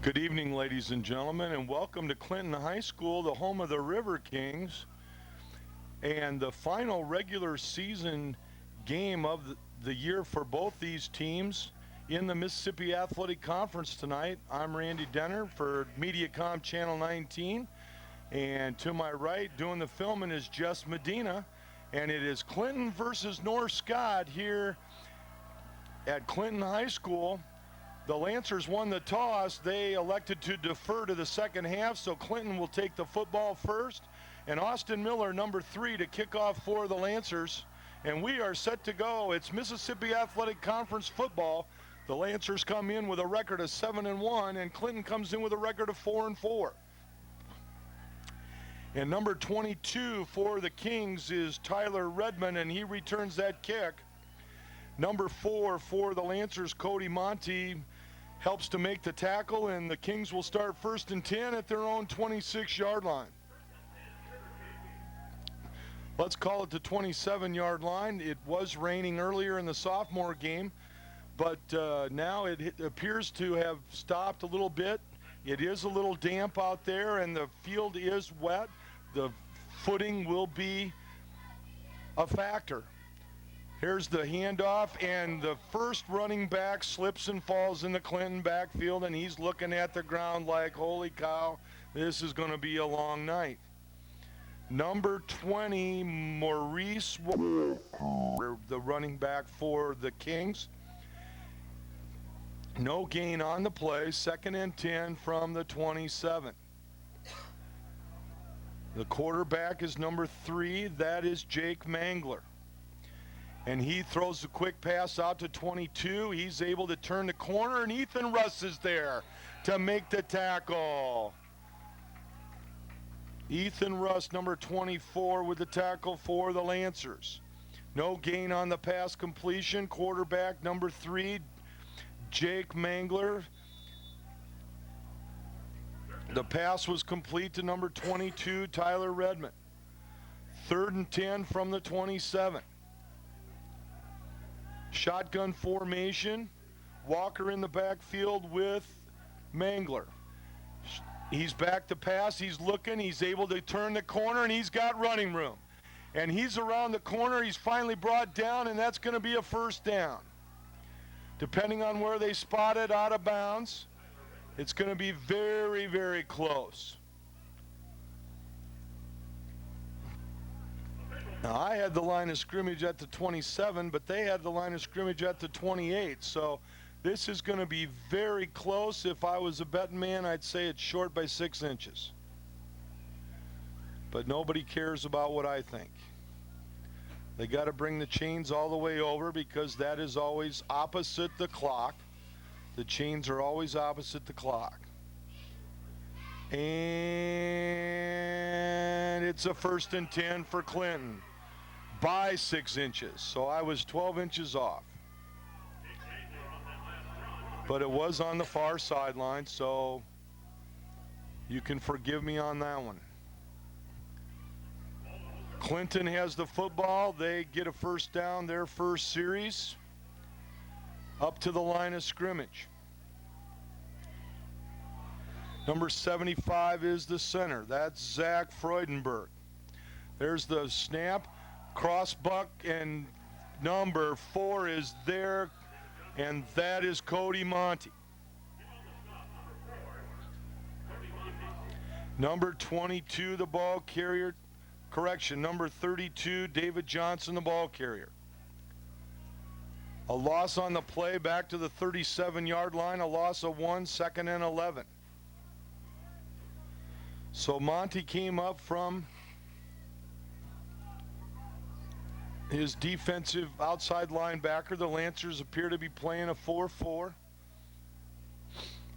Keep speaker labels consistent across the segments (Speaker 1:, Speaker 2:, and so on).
Speaker 1: Good evening, ladies and gentlemen, and welcome to Clinton High School, the home of the River Kings, and the final regular season game of the year for both these teams in the Mississippi Athletic Conference tonight. I'm Randy Denner for Mediacom Channel 19, and to my right, doing the filming, is Jess Medina, and it is Clinton versus North Scott here at Clinton High School. The Lancers won the toss. They elected to defer to the second half, so Clinton will take the football first. And Austin Miller, number 3, to kick off for the Lancers. And we are set to go. It's Mississippi Athletic Conference football. The Lancers come in with a record of 7-1, and Clinton comes in with a record of 4-4. And number 22 for the Kings is Tyler Redmond, and he returns that kick. Number 4 for the Lancers, Cody Monty, helps to make the tackle, and the Kings will start 1st and 10 at their own 26-yard line. Let's call it the 27-yard line. It was raining earlier in the sophomore game, but now it appears to have stopped a little bit. It is a little damp out there, and the field is wet. The footing will be a factor. Here's the handoff, and the first running back slips and falls in the Clinton backfield, and he's looking at the ground like, holy cow, this is going to be a long night. Number 20, Maurice, the running back for the Kings. No gain on the play, 2nd and 10 from the 27. The quarterback is number 3, that is Jake Mangler. And he throws the quick pass out to 22. He's able to turn the corner, and Ethan Russ is there to make the tackle. Ethan Russ, number 24, with the tackle for the Lancers. No gain on the pass completion. Quarterback number 3, Jake Mangler. The pass was complete to number 22, Tyler Redmond. 3rd and 10 from the 27. Shotgun formation. Walker in the backfield with Mangler. He's back to pass. He's looking. He's able to turn the corner, and he's got running room. And he's around the corner. He's finally brought down, and that's going to be a 1st down. Depending on where they spot it out of bounds, it's going to be very, very close. Now, I had the line of scrimmage at the 27, but they had the line of scrimmage at the 28. So this is going to be very close. If I was a betting man, I'd say it's short by 6 inches. But nobody cares about what I think. They got to bring the chains all the way over, because that is always opposite the clock. The chains are always opposite the clock. And it's a 1st and 10 for Clinton by 6 inches. So I was 12 inches off. But it was on the far sideline, so you can forgive me on that one. Clinton has the football. They get a 1st down, their first series, up to the line of scrimmage. Number 75 is the center. That's Zach Freudenberg. There's the snap, crossbuck, and number 4 is there, and that is Cody Monty. Number 22, the ball carrier. Correction, number 32, David Johnson, the ball carrier. A loss on the play back to the 37-yard line, a loss of 1, 2nd and 11. So Monty came up from his defensive outside linebacker. The Lancers appear to be playing a 4-4.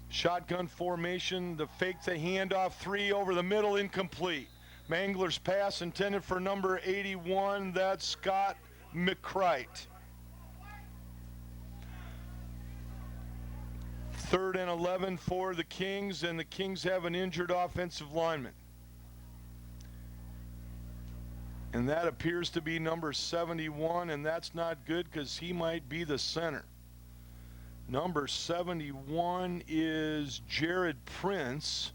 Speaker 1: Shotgun formation, the fake, the handoff, 3 over the middle, incomplete. Mangler's pass intended for number 81, that's Scott McCrite. 3rd and 11 for the Kings, and the Kings have an injured offensive lineman. And that appears to be number 71, and that's not good because he might be the center. Number 71 is Jared Prince.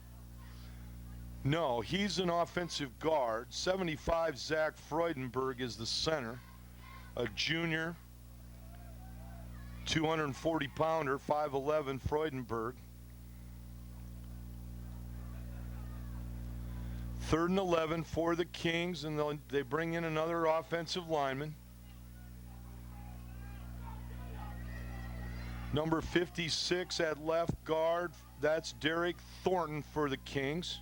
Speaker 1: No, he's an offensive guard. 75, Zach Freudenberg is the center. A junior, 240-pounder, 5'11", Freudenberg. 3rd and 11 for the Kings, and they bring in another offensive lineman. Number 56 at left guard, that's Derek Thornton for the Kings.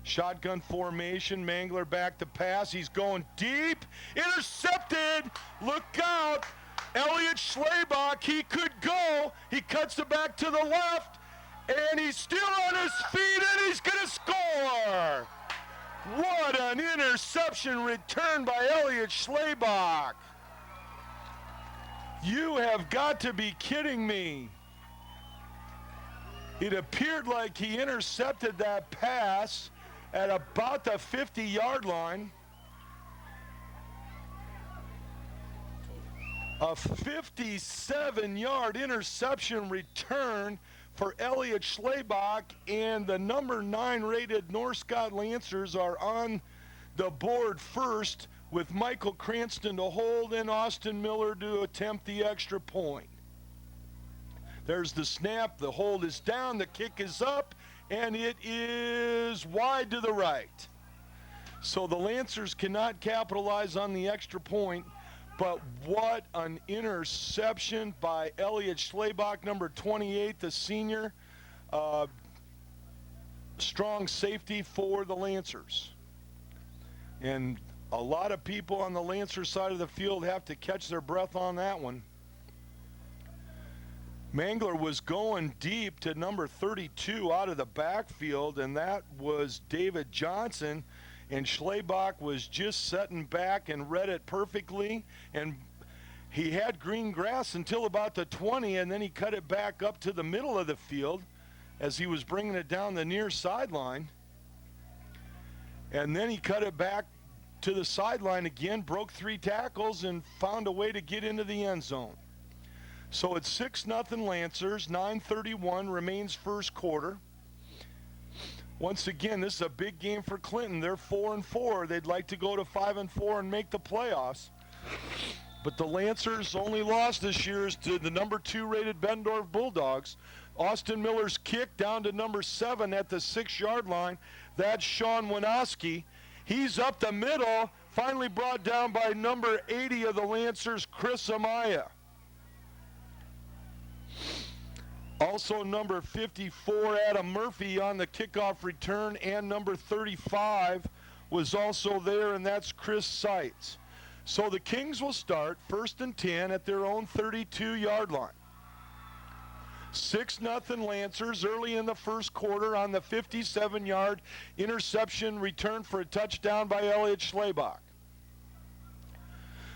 Speaker 1: Shotgun formation, Mangler back to pass. He's going deep, intercepted. Look out. Elliot Schlabach, he could go. He cuts it back to the left, and he's still on his feet, and he's going to score. What an interception return by Elliot Schlabach. You have got to be kidding me. It appeared like he intercepted that pass at about the 50-yard line. A 57-yard interception return for Elliot Schlabach, and the number 9 rated North Scott Lancers are on the board first, with Michael Cranston to hold and Austin Miller to attempt the extra point. There's the snap, the hold is down, the kick is up, and it is wide to the right. So the Lancers cannot capitalize on the extra point, but what an interception by Elliot Schlabach, number 28, the senior, strong safety for the Lancers. And a lot of people on the Lancer side of the field have to catch their breath on that one. Mangler was going deep to number 32 out of the backfield, and that was David Johnson. And Schlabach was just setting back and read it perfectly. And he had green grass until about the 20, and then he cut it back up to the middle of the field as he was bringing it down the near sideline. And then he cut it back to the sideline again, broke 3 tackles, and found a way to get into the end zone. So it's 6-0 Lancers, 9:31 remains first quarter. Once again, this is a big game for Clinton. They're 4-4. They'd like to go to 5-4 and make the playoffs. But the Lancers' only loss this year is to the number 2 rated Bettendorf Bulldogs. Austin Miller's kick down to number 7 at the 6-yard line. That's Sean Winoski. He's up the middle, finally brought down by number 80 of the Lancers, Chris Amaya. Also number 54, Adam Murphy, on the kickoff return, and number 35 was also there, and that's Chris Seitz. So the Kings will start 1st and 10 at their own 32-yard line. 6-0 Lancers early in the first quarter on the 57-yard interception return for a touchdown by Elliot Schlabach.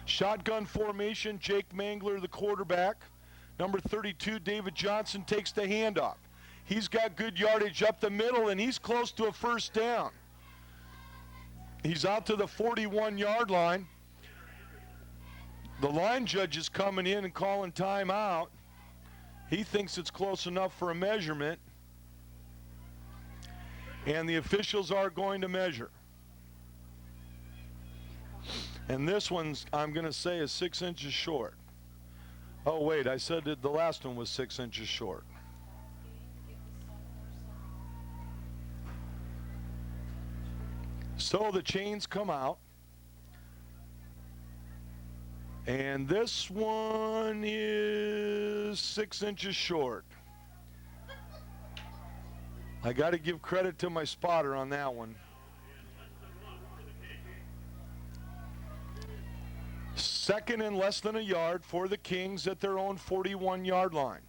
Speaker 1: Shotgun formation, Jake Mangler, the quarterback. Number 32, David Johnson, takes the handoff. He's got good yardage up the middle, and he's close to a first down. He's out to the 41-yard line. The line judge is coming in and calling timeout. He thinks it's close enough for a measurement, and the officials are going to measure. And this one's, I'm going to say, is 6 inches short. Oh, wait, I said that the last one was 6 inches short. So the chains come out. And this one is 6 inches short. I got to give credit to my spotter on that one. Second and less than a yard for the Kings at their own 41-yard line.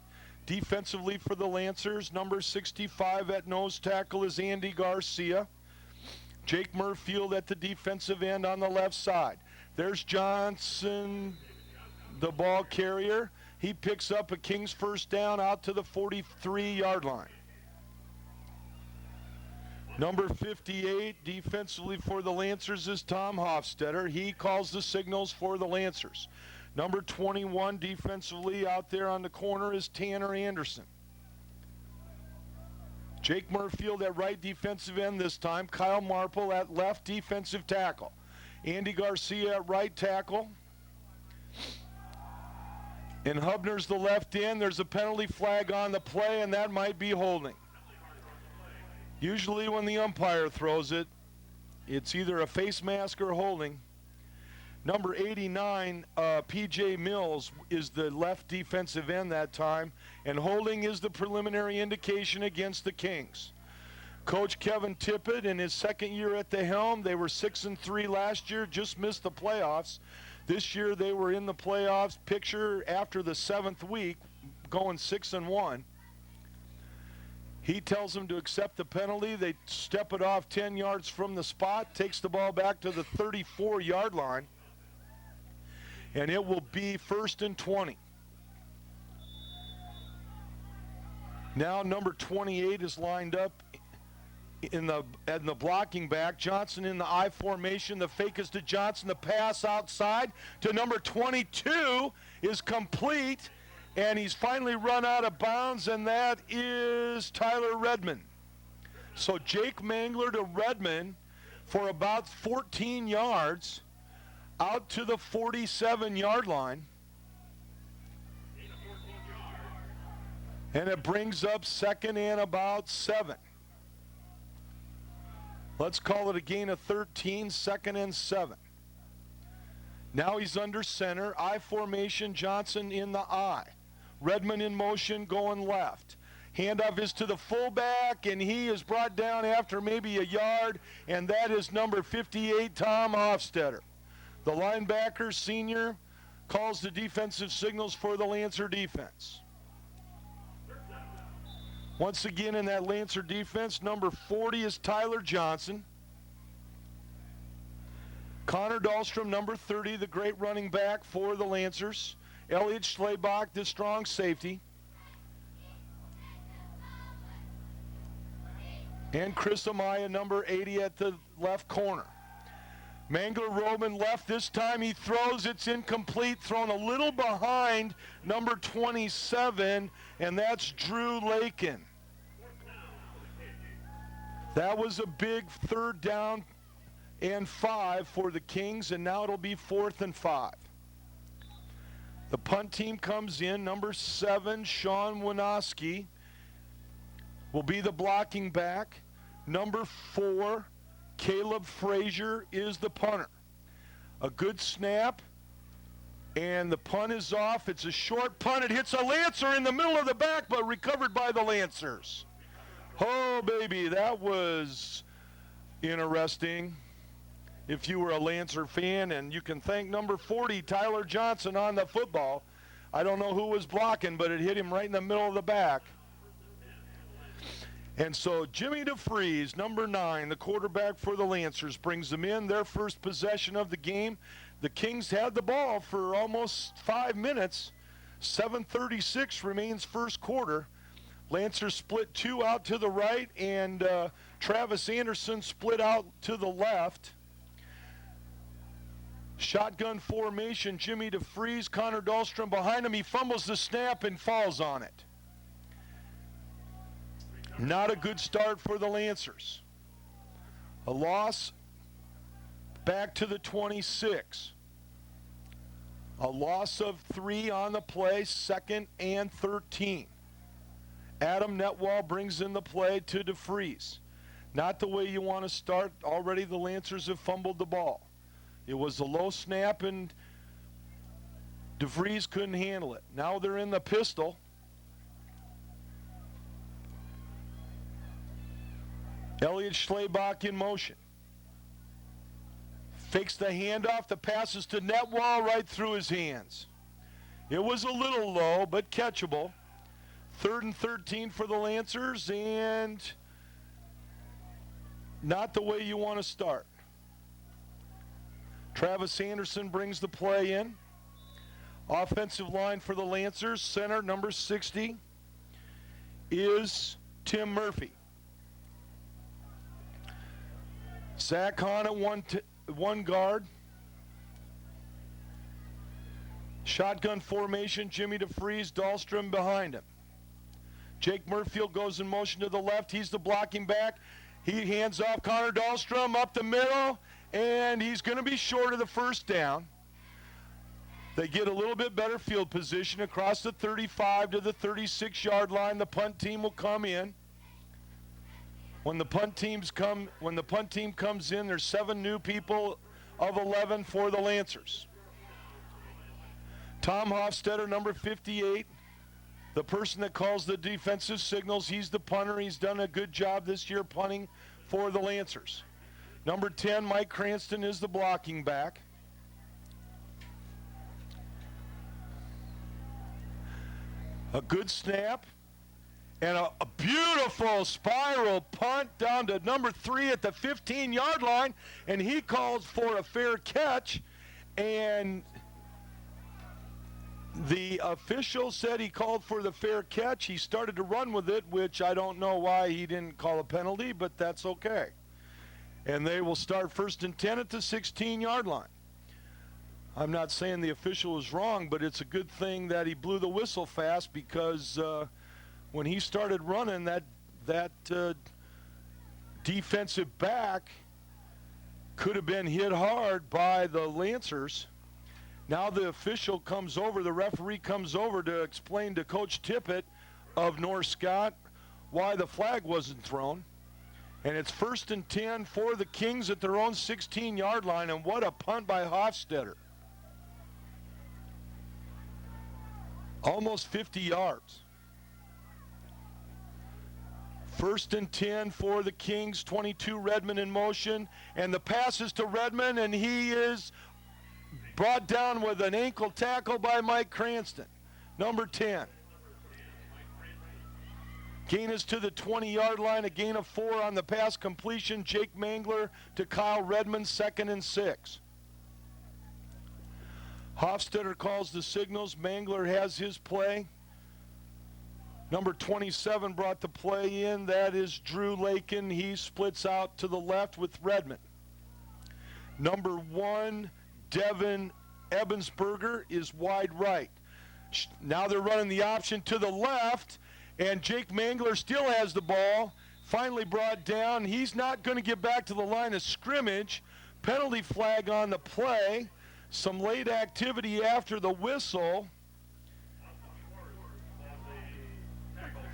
Speaker 1: Defensively for the Lancers, number 65 at nose tackle is Andy Garcia. Jake Murfield at the defensive end on the left side. There's Johnson, the ball carrier. He picks up a Kings first down out to the 43-yard line. Number 58 defensively for the Lancers is Tom Hofstetter. He calls the signals for the Lancers. Number 21 defensively out there on the corner is Tanner Anderson. Jake Murfield at right defensive end this time. Kyle Marple at left defensive tackle. Andy Garcia at right tackle. And Hubner's the left end. There's a penalty flag on the play, and that might be holding. Usually when the umpire throws it, it's either a face mask or holding. Number 89, P.J. Mills, is the left defensive end that time, and holding is the preliminary indication against the Kings. Coach Kevin Tippett, in his second year at the helm, they were 6-3 last year, just missed the playoffs. This year they were in the playoffs picture after the 7th week, going 6-1. He tells them to accept the penalty. They step it off 10 yards from the spot, takes the ball back to the 34-yard line. And it will be 1st and 20. Now number 28 is lined up in the blocking back. Johnson in the I formation. The fake is to Johnson. The pass outside to number 22 is complete. And he's finally run out of bounds, and that is Tyler Redmond. So Jake Mangler to Redmond for about 14 yards. Out to the 47-yard line. And it brings up 2nd and about 7. Let's call it a gain of 13, 2nd and 7. Now he's under center. I formation, Johnson in the I. Redmond in motion going left. Handoff is to the fullback, and he is brought down after maybe a yard, and that is number 58, Tom Hofstetter. The linebacker, senior, calls the defensive signals for the Lancer defense. Once again in that Lancer defense, number 40 is Tyler Johnson. Connor Dahlstrom, number 30, the great running back for the Lancers. Elliot Schlebach, the strong safety. And Chris Amaya, number 80 at the left corner. Mangler Roman left this time. He throws. It's incomplete. Thrown a little behind number 27, and that's Drew Lakin. That was a big 3rd down and 5 for the Kings, and now it'll be 4th and 5. The punt team comes in. Number 7, Sean Winoski, will be the blocking back. Number 4, Caleb Frazier is the punter. A good snap, and the punt is off. It's a short punt. It hits a Lancer in the middle of the back, but recovered by the Lancers. Oh, baby, that was interesting. If you were a Lancer fan, and you can thank number 40, Tyler Johnson, on the football. I don't know who was blocking, but it hit him right in the middle of the back. And so Jimmy DeFries, number 9, the quarterback for the Lancers, brings them in. Their first possession of the game. The Kings had the ball for almost 5 minutes. 7:36 remains first quarter. Lancers split 2 out to the right, and Travis Anderson split out to the left. Shotgun formation, Jimmy DeFries, Connor Dahlstrom behind him. He fumbles the snap and falls on it. Not a good start for the Lancers. A loss back to the 26. A loss of 3 on the play, 2nd and 13. Adam Netwall brings in the play to DeFries. Not the way you want to start. Already the Lancers have fumbled the ball. It was a low snap, and DeFries couldn't handle it. Now they're in the pistol. Elliot Schlebach in motion. Fakes the handoff. The pass is to Netwall, right through his hands. It was a little low, but catchable. 3rd and 13 for the Lancers, and not the way you want to start. Travis Anderson brings the play in. Offensive line for the Lancers, center number 60 is Tim Murphy. Zach Hahn at one guard. Shotgun formation, Jimmy DeFries, Dahlstrom behind him. Jake Murfield goes in motion to the left. He's the blocking back. He hands off Connor Dahlstrom up the middle, and he's going to be short of the first down. They get a little bit better field position across the 35 to the 36-yard line. The punt team will come in. When the punt team comes in, there's 7 new people of 11 for the Lancers. Tom Hofstetter, number 58, the person that calls the defensive signals. He's the punter. He's done a good job this year punting for the Lancers. Number 10, Mike Cranston, is the blocking back. A good snap and a beautiful spiral punt down to number 3 at the 15-yard line, and he calls for a fair catch, and the official said he called for the fair catch. He started to run with it, which I don't know why he didn't call a penalty, but that's okay. And they will start 1st and 10 at the 16-yard line. I'm not saying the official was wrong, but it's a good thing that he blew the whistle fast, because when he started running, that defensive back could have been hit hard by the Lancers. Now the official comes over, the referee comes over to explain to Coach Tippett of North Scott why the flag wasn't thrown. And it's 1st and 10 for the Kings at their own 16-yard line, and what a punt by Hofstetter. Almost 50 yards. 1st and 10 for the Kings, 22 Redmond in motion, and the pass is to Redmond, and he is brought down with an ankle tackle by Mike Cranston, number 10. Gain is to the 20-yard line, a gain of 4 on the pass completion. Jake Mangler to Kyle Redmond, 2nd and 6. Hofstetter calls the signals. Mangler has his play. Number 27 brought the play in. That is Drew Lakin. He splits out to the left with Redmond. Number 1, Devin Ebensberger, is wide right. Now they're running the option to the left, and Jake Mangler still has the ball. Finally brought down. He's not going to get back to the line of scrimmage. Penalty flag on the play. Some late activity after the whistle.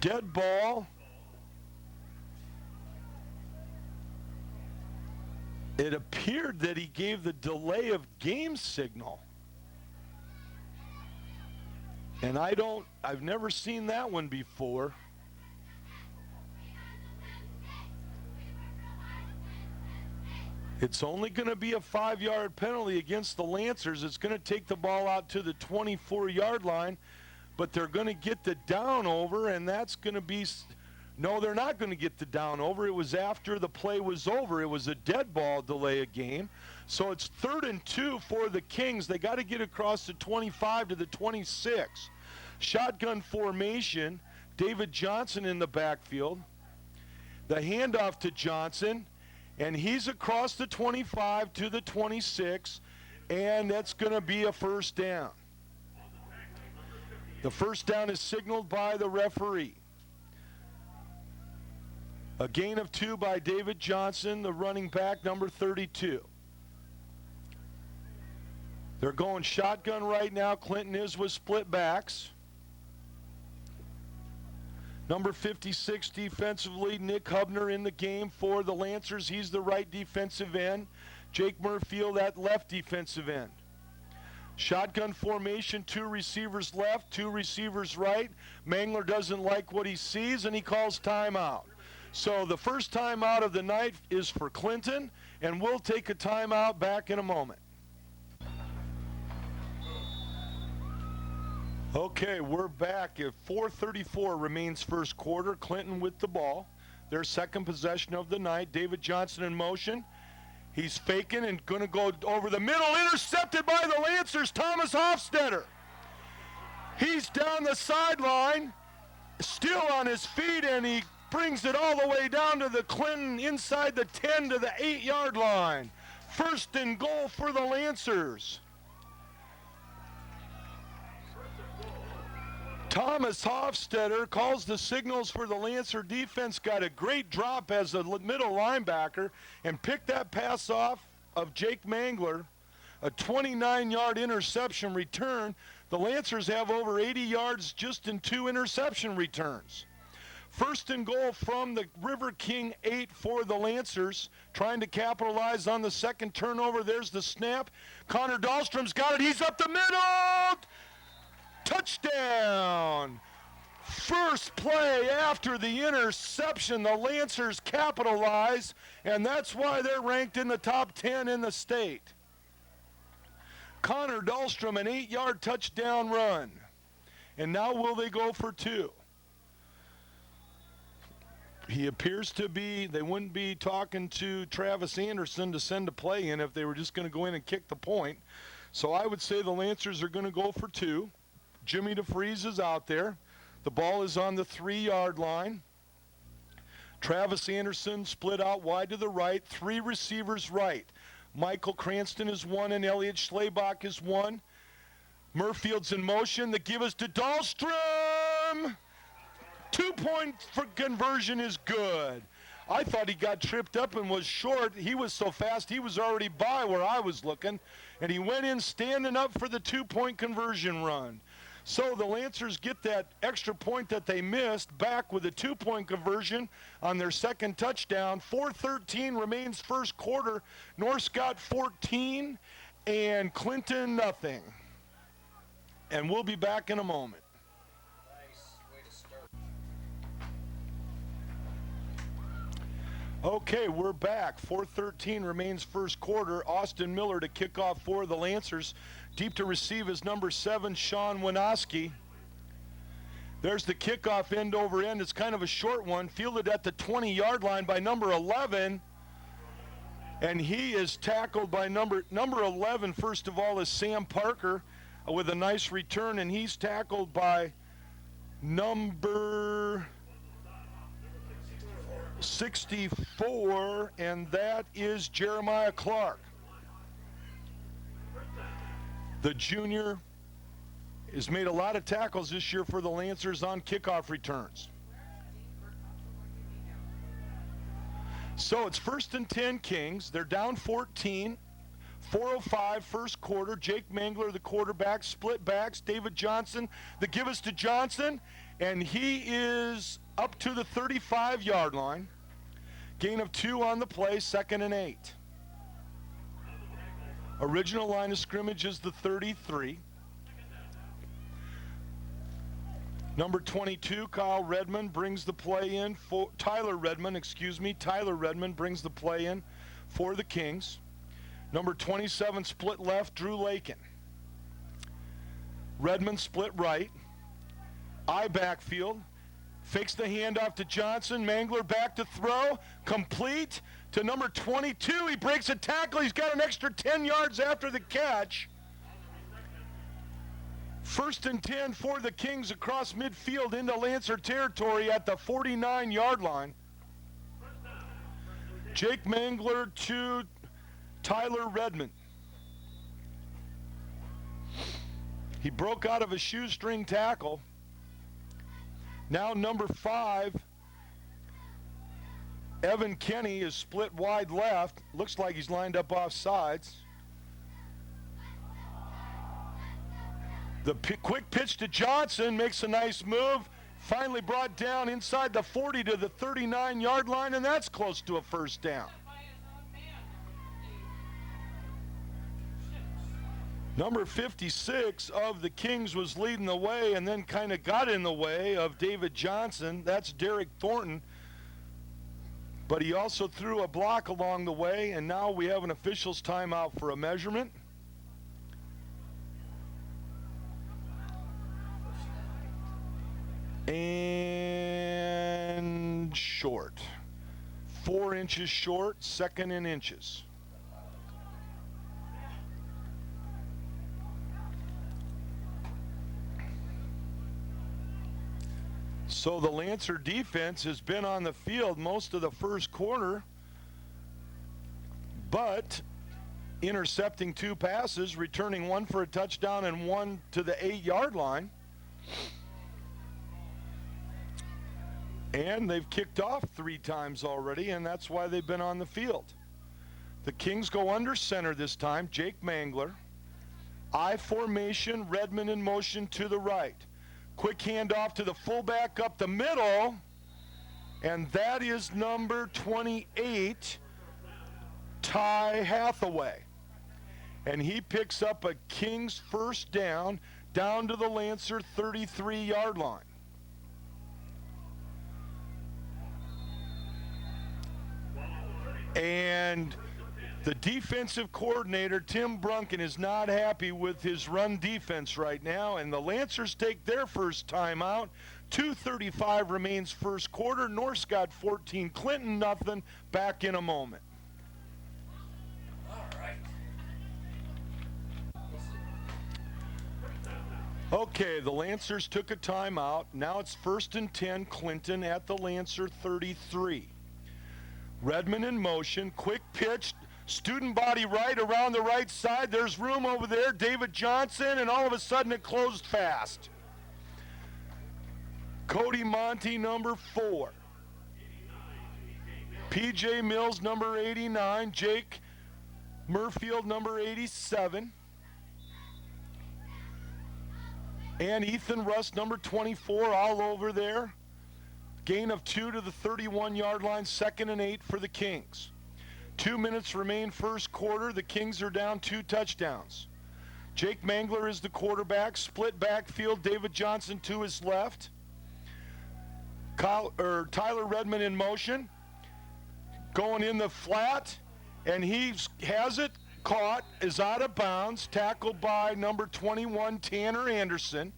Speaker 1: Dead ball. It appeared that he gave the delay of game signal. And I've never seen that one before. It's only going to be a 5-yard penalty against the Lancers. It's going to take the ball out to the 24-yard line, but they're going to get the down over, and that's going to be – no, they're not going to get the down over. It was after the play was over. It was a dead ball delay of game. So it's 3rd and 2 for the Kings. They got to get across the 25 to the 26. Shotgun formation, David Johnson in the backfield. The handoff to Johnson. And he's across the 25 to the 26, and that's going to be a 1st down. The 1st down is signaled by the referee. A gain of 2 by David Johnson, the running back, number 32. They're going shotgun right now. Clinton is with split backs. Number 56 defensively, Nick Hubner in the game for the Lancers. He's the right defensive end. Jake Murfield at left defensive end. Shotgun formation, 2 receivers left, 2 receivers right. Mangler doesn't like what he sees, and he calls timeout. So the first timeout of the night is for Clinton, and we'll take a timeout back in a moment. Okay, we're back. At 4:34 remains first quarter. Clinton with the ball. Their second possession of the night. David Johnson in motion. He's faking and going to go over the middle. Intercepted by the Lancers, Thomas Hofstetter. He's down the sideline, still on his feet, and he brings it all the way down to the Clinton inside the 10 to the 8-yard line. 1st and goal for the Lancers. Thomas Hofstetter calls the signals for the Lancer defense, got a great drop as a middle linebacker, and picked that pass off of Jake Mangler, a 29-yard interception return. The Lancers have over 80 yards just in 2 interception returns. First and goal from the River King 8 for the Lancers, trying to capitalize on the second turnover. There's the snap. Connor Dahlstrom's got it. He's up the middle. Touchdown. First play after the interception, the Lancers capitalize, and that's why they're ranked in the top 10 in the state. Connor Dahlstrom, an 8-yard touchdown run. And now will they go for 2? He appears to be, they wouldn't be talking to Travis Anderson to send a play in if they were just going to go in and kick the point. So I would say the Lancers are going to go for 2. Jimmy DeFries is out there. The ball is on the 3-yard line. Travis Anderson split out wide to the right, 3 receivers right. Michael Cranston is 1 and Elliot Schlabach is 1. Murfield's in motion. The give is to Dahlstrom. 2-point for conversion is good. I thought he got tripped up and was short. He was so fast he was already by where I was looking, and he went in standing up for the 2-point conversion run. So the Lancers get that extra point that they missed back with a 2-point conversion on their second touchdown. 4:13 remains first quarter. North Scott 14 and Clinton nothing. And we'll be back in a moment. Okay, we're back. 4:13 remains first quarter. Austin Miller to kick off for the Lancers. Deep to receive is number 7, Sean Winoski. There's the kickoff end over end. It's kind of a short one. Fielded at the 20-yard line by number 11. And he is tackled by number 11, first of all, is Sam Parker with a nice return. And he's tackled by number 64, and that is Jeremiah Clark. The junior has made a lot of tackles this year for the Lancers on kickoff returns. So it's 1st and 10 Kings. They're down 14. 4:05 first quarter. Jake Mangler, the quarterback, split backs. David Johnson, the give us to Johnson, and he is up to the 35-yard line. Gain of 2 on the play, 2nd and 8. Original line of scrimmage is the 33. Number 22, Tyler Redmond brings the play in for the Kings. Number 27, split left, Drew Lakin. Redmond split right. I backfield. Fakes the handoff to Johnson. Mangler back to throw. Complete to number 22. He breaks a tackle. He's got an extra 10 yards after the catch. 1st and 10 for the Kings across midfield into Lancer territory at the 49-yard line. Jake Mangler to Tyler Redmond. He broke out of a shoestring tackle. Now number 5, Evan Kenny is split wide left. Looks like he's lined up off sides. The quick pitch to Johnson makes a nice move. Finally brought down inside the 40 to the 39-yard line, and that's close to a first down. Number 56 of the Kings was leading the way and then kind of got in the way of David Johnson. That's Derek Thornton. But he also threw a block along the way, and now we have an official's timeout for a measurement. And short. 4 inches short, 2nd in inches. So the Lancer defense has been on the field most of the first quarter, but intercepting 2 passes, returning 1 for a touchdown and 1 to the 8-yard line. And they've kicked off 3 times already, and that's why they've been on the field. The Kings go under center this time. Jake Mangler. I formation, Redmond in motion to the right. Quick handoff to the fullback up the middle, and that is number 28, Ty Hathaway. And he picks up a Kings first down to the Lancer 33-yard line. And the defensive coordinator, Tim Brunken, is not happy with his run defense right now, and the Lancers take their first timeout. 2:35 remains first quarter. North Scott 14, Clinton nothing. Back in a moment.
Speaker 2: All right.
Speaker 1: Okay, the Lancers took a timeout. Now it's 1st and 10, Clinton at the Lancer 33. Redmond in motion, quick pitch, student body right around the right side. There's room over there, David Johnson, and all of a sudden it closed fast. Cody Monty, number 4. P.J. Mills, number 89. Jake Murfield, number 87. And Ethan Rust, number 24, all over there. Gain of 2 to the 31-yard line, 2nd and 8 for the Kings. 2 minutes remain first quarter. The Kings are down 2 touchdowns. Jake Mangler is the quarterback. Split backfield, David Johnson to his left. Tyler Redmond in motion. Going in the flat, and he has it caught, is out of bounds, tackled by number 21, Tanner Anderson.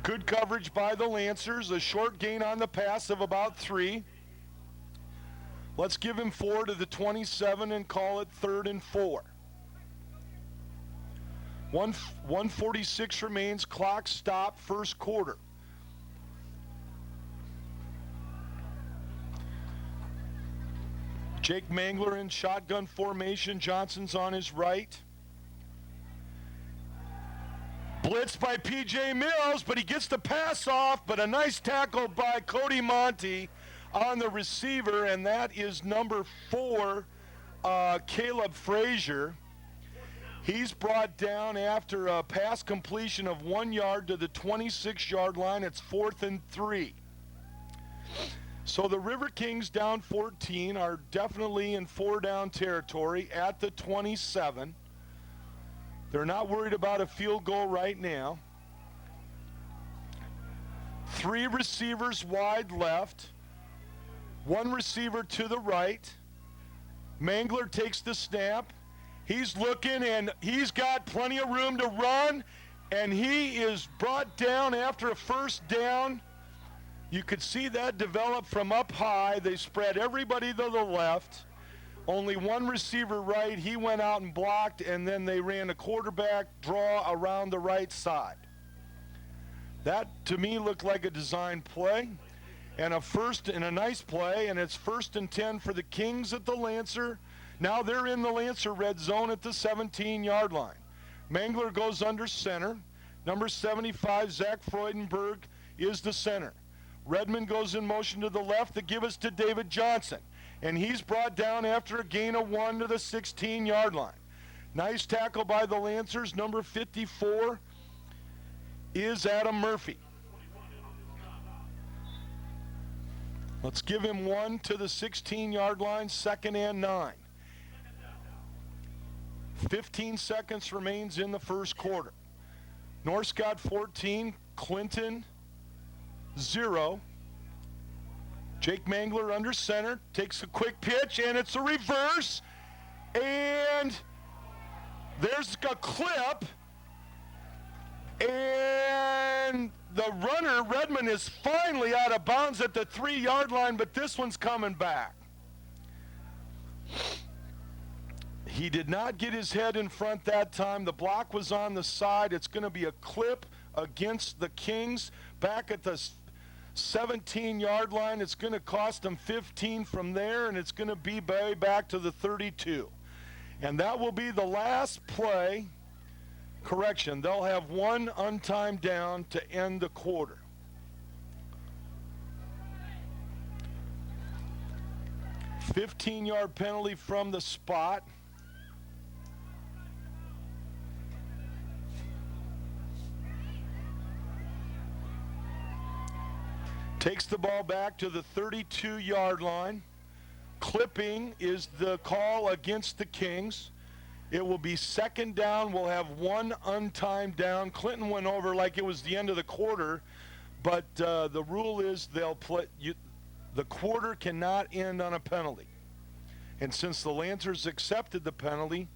Speaker 1: Good coverage by the Lancers, a short gain on the pass of about 3. Let's give him 4 to the 27 and call it 3rd and 4. 1:46 remains, clock stop, first quarter. Jake Mangler in shotgun formation, Johnson's on his right. Blitzed by P.J. Mills, but he gets the pass off, but a nice tackle by Cody Monty on the receiver, and that is number 4, Caleb Frazier. He's brought down after a pass completion of 1 yard to the 26-yard line. It's 4th and 3. So the River Kings, down 14, are definitely in 4-down territory at the 27. They're not worried about a field goal right now. 3 receivers wide left. 1 receiver to the right. Mangler takes the snap. He's looking, and he's got plenty of room to run, and he is brought down after a first down. You could see that develop from up high. They spread everybody to the left. Only 1 receiver right. He went out and blocked, and then they ran a quarterback draw around the right side. That, to me, looked like a design play and a nice play, and it's 1st and 10 for the Kings at the Lancer. Now they're in the Lancer red zone at the 17-yard line. Mangler goes under center. Number 75, Zach Freudenberg, is the center. Redmond goes in motion to the left to give us to David Johnson. And he's brought down after a gain of 1 to the 16-yard line. Nice tackle by the Lancers. Number 54 is Adam Murphy. Let's give him 1 to the 16-yard line, 2nd and 9. 15 seconds remains in the first quarter. North Scott 14, Clinton 0. Jake Mangler under center, takes a quick pitch, and it's a reverse. And there's a clip. And the runner, Redmond, is finally out of bounds at the 3-yard line, but this one's coming back. He did not get his head in front that time. The block was on the side. It's going to be a clip against the Kings back at the 17-yard line. It's going to cost them 15 from there, and it's going to be back to the 32. And that will be the last play. Correction, they'll have 1 untimed down to end the quarter. 15-yard penalty from the spot. Takes the ball back to the 32-yard line. Clipping is the call against the Kings. It will be second down. We'll have one untimed down. Clinton went over like it was the end of the quarter, but the rule is they'll play. The quarter cannot end on a penalty. And since the Lancers accepted the penalty,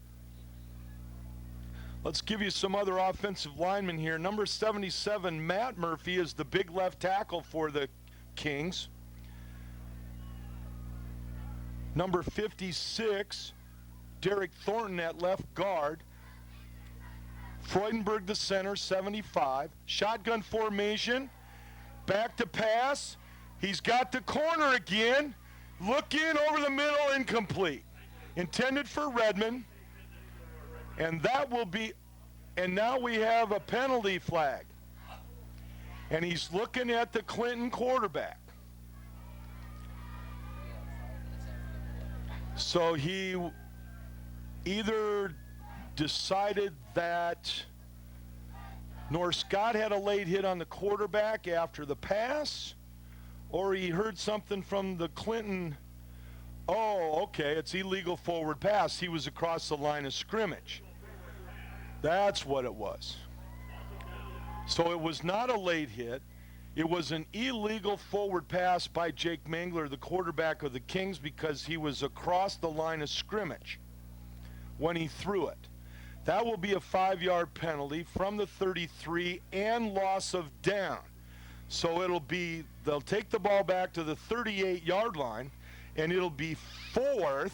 Speaker 1: let's give you some other offensive linemen here. Number 77, Matt Murphy, is the big left tackle for the Kings. Number 56, Derek Thornton at left guard. Freudenberg the center, 75. Shotgun formation, back to pass. He's got the corner again. Looking over the middle, incomplete. Intended for Redmond. And that will be, and now we have a penalty flag. And he's looking at the Clinton quarterback. So he either decided that North Scott had a late hit on the quarterback after the pass, or he heard something from the Clinton, oh, okay, it's illegal forward pass. He was across the line of scrimmage. That's what it was. So it was not a late hit. It was an illegal forward pass by Jake Mangler, the quarterback of the Kings, because he was across the line of scrimmage when he threw it. That will be a 5-yard penalty from the 33 and loss of down. So it'll be, they'll take the ball back to the 38-yard line, and it'll be 4th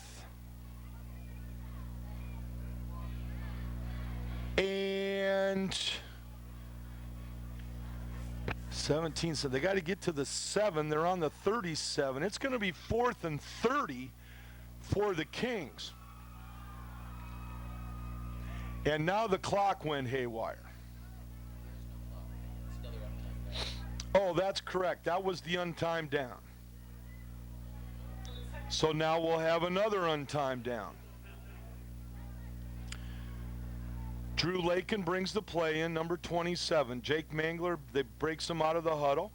Speaker 1: and 17. So they got to get to the 7. They're on the 37. It's going to be 4th and 30 for the Kings. And now the clock went haywire. Oh, that's correct. That was the untimed down. So now we'll have another untimed down. Drew Lakin brings the play in, number 27. Jake Mangler, they breaks him out of the huddle.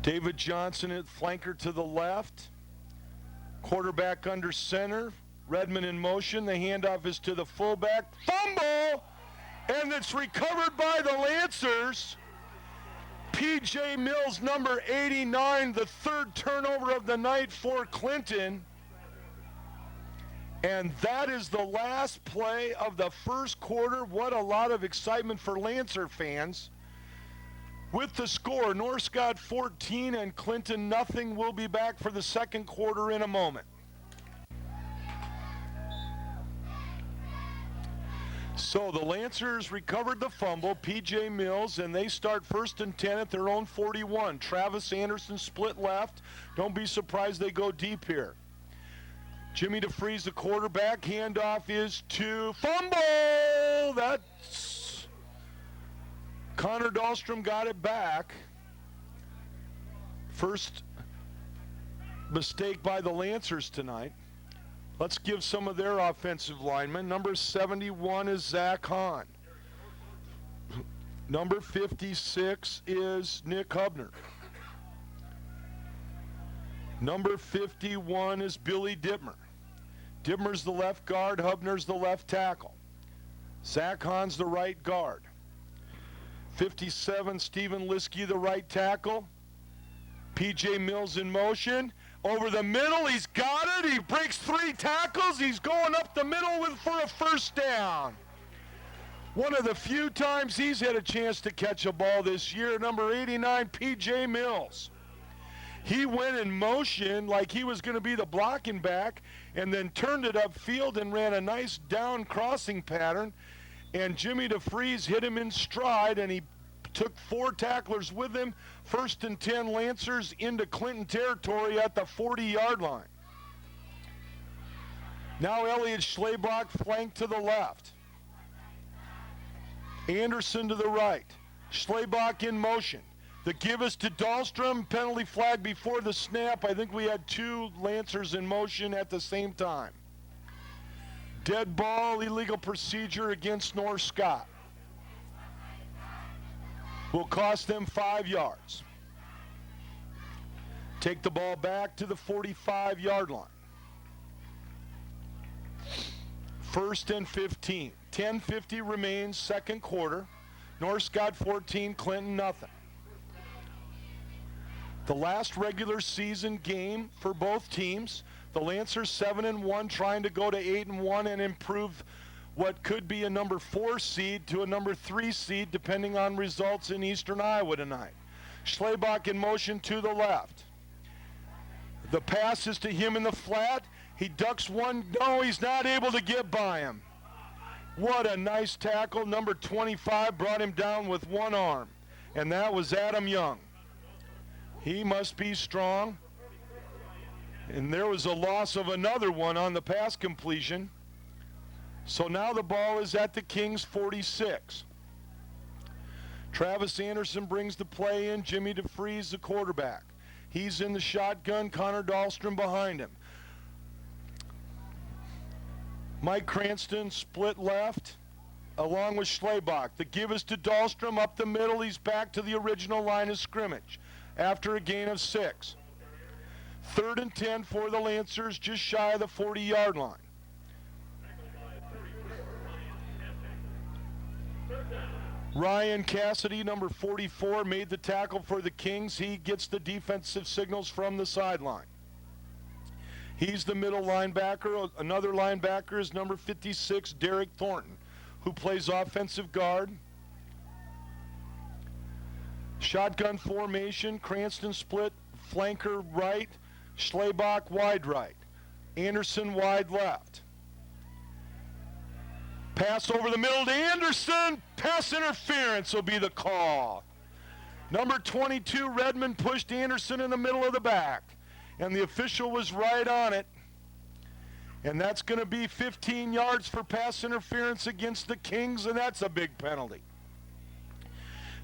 Speaker 1: David Johnson at flanker to the left. Quarterback under center. Redmond in motion. The handoff is to the fullback. Fumble! And it's recovered by the Lancers. P.J. Mills, number 89, the third turnover of the night for Clinton. And that is the last play of the first quarter. What a lot of excitement for Lancer fans. With the score, North Scott 14 and Clinton nothing. We'll be back for the second quarter in a moment. So the Lancers recovered the fumble, P.J. Mills, and they start 1st and 10 at their own 41. Travis Anderson split left. Don't be surprised they go deep here. Jimmy DeFries, the quarterback. Handoff is to fumble. That's Connor Dahlstrom got it back. First mistake by the Lancers tonight. Let's give some of their offensive linemen. Number 71 is Zach Hahn. Number 56 is Nick Hubner. Number 51 is Billy Dittmer. Dittmer's the left guard, Hubner's the left tackle. Zach Hahn's the right guard. 57, Stephen Liskey, the right tackle. P.J. Mills in motion. Over the middle, he's got it. He breaks 3 tackles. He's going up the middle for a first down. One of the few times he's had a chance to catch a ball this year, number 89, P.J. Mills. He went in motion like he was going to be the blocking back and then turned it upfield and ran a nice down crossing pattern. And Jimmy DeFries hit him in stride, and he took 4 tacklers with him. 1st and 10 Lancers into Clinton territory at the 40-yard line. Now Elliot Schlabach flanked to the left. Anderson to the right. Schlabach in motion. The give is to Dahlstrom. Penalty flag before the snap. I think we had two Lancers in motion at the same time. Dead ball, illegal procedure against North Scott. Will cost them 5 yards. Take the ball back to the 45-yard line. 1st and 15. 10:50 remains, second quarter. North Scott 14, Clinton nothing. The last regular season game for both teams, the Lancers 7-1, trying to go to 8-1 and improve what could be a number 4 seed to a number 3 seed, depending on results in Eastern Iowa tonight. Schlebach in motion to the left. The pass is to him in the flat. He ducks one. No, he's not able to get by him. What a nice tackle. Number 25 brought him down with one arm, and that was Adam Young. He must be strong. And there was a loss of another one on the pass completion. So now the ball is at the Kings 46. Travis Anderson brings the play in. Jimmy DeFries, the quarterback. He's in the shotgun. Connor Dahlstrom behind him. Mike Cranston split left along with Schlebach. The give is to Dahlstrom up the middle. He's back to the original line of scrimmage after a gain of 6. 3rd and 10 for the Lancers, just shy of the 40-yard line. Ryan Cassidy, number 44, made the tackle for the Kings. He gets the defensive signals from the sideline. He's the middle linebacker. Another linebacker is number 56, Derek Thornton, who plays offensive guard. Shotgun formation, Cranston split, flanker right, Schlebach wide right, Anderson wide left. Pass over the middle to Anderson. Pass interference will be the call. Number 22, Redmond, pushed Anderson in the middle of the back, and the official was right on it. And that's going to be 15 yards for pass interference against the Kings, and that's a big penalty.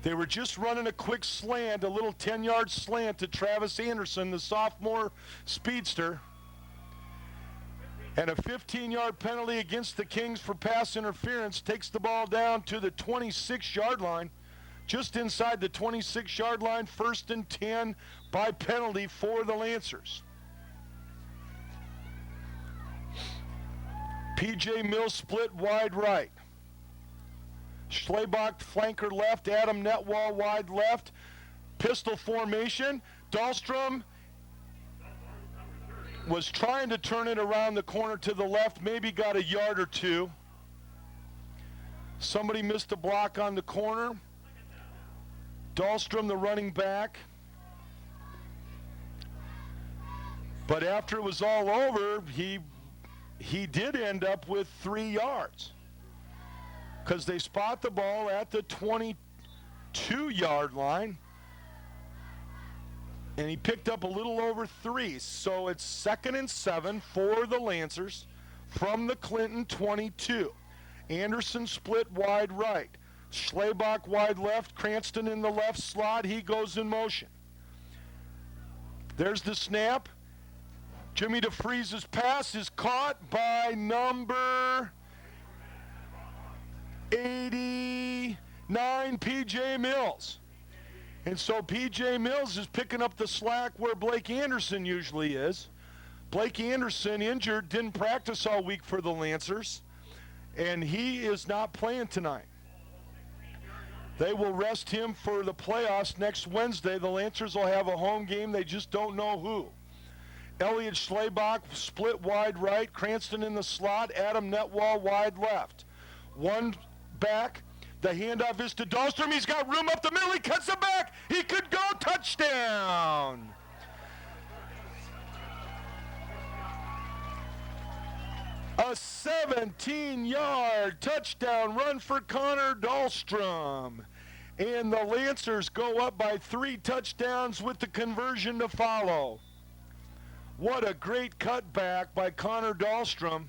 Speaker 1: They were just running a quick slant, a little 10-yard slant to Travis Anderson, the sophomore speedster. And a 15-yard penalty against the Kings for pass interference takes the ball down to the 26-yard line. Just inside the 26-yard line, 1st and 10 by penalty for the Lancers. P.J. Mills split wide right. Schlebach flanker left, Adam Netwall wide left. Pistol formation. Dahlstrom was trying to turn it around the corner to the left, maybe got a yard or two. Somebody missed a block on the corner. Dahlstrom, the running back. But after it was all over, he did end up with 3 yards, because they spot the ball at the 22-yard line, and he picked up a little over 3. So it's 2nd and 7 for the Lancers from the Clinton 22. Anderson split wide right. Schlebach wide left. Cranston in the left slot. He goes in motion. There's the snap. Jimmy DeFries' pass is caught by number 89, P.J. Mills. And so P.J. Mills is picking up the slack where Blake Anderson usually is. Blake Anderson, injured, didn't practice all week for the Lancers, and he is not playing tonight. They will rest him for the playoffs next Wednesday. The Lancers will have a home game. They just don't know who. Elliot Schlebach split wide right. Cranston in the slot. Adam Netwall wide left. One back. The handoff is to Dahlstrom. He's got room up the middle. He cuts it back. He could go. Touchdown. A 17-yard touchdown run for Connor Dahlstrom. And the Lancers go up by 3 touchdowns with the conversion to follow. What a great cutback by Connor Dahlstrom.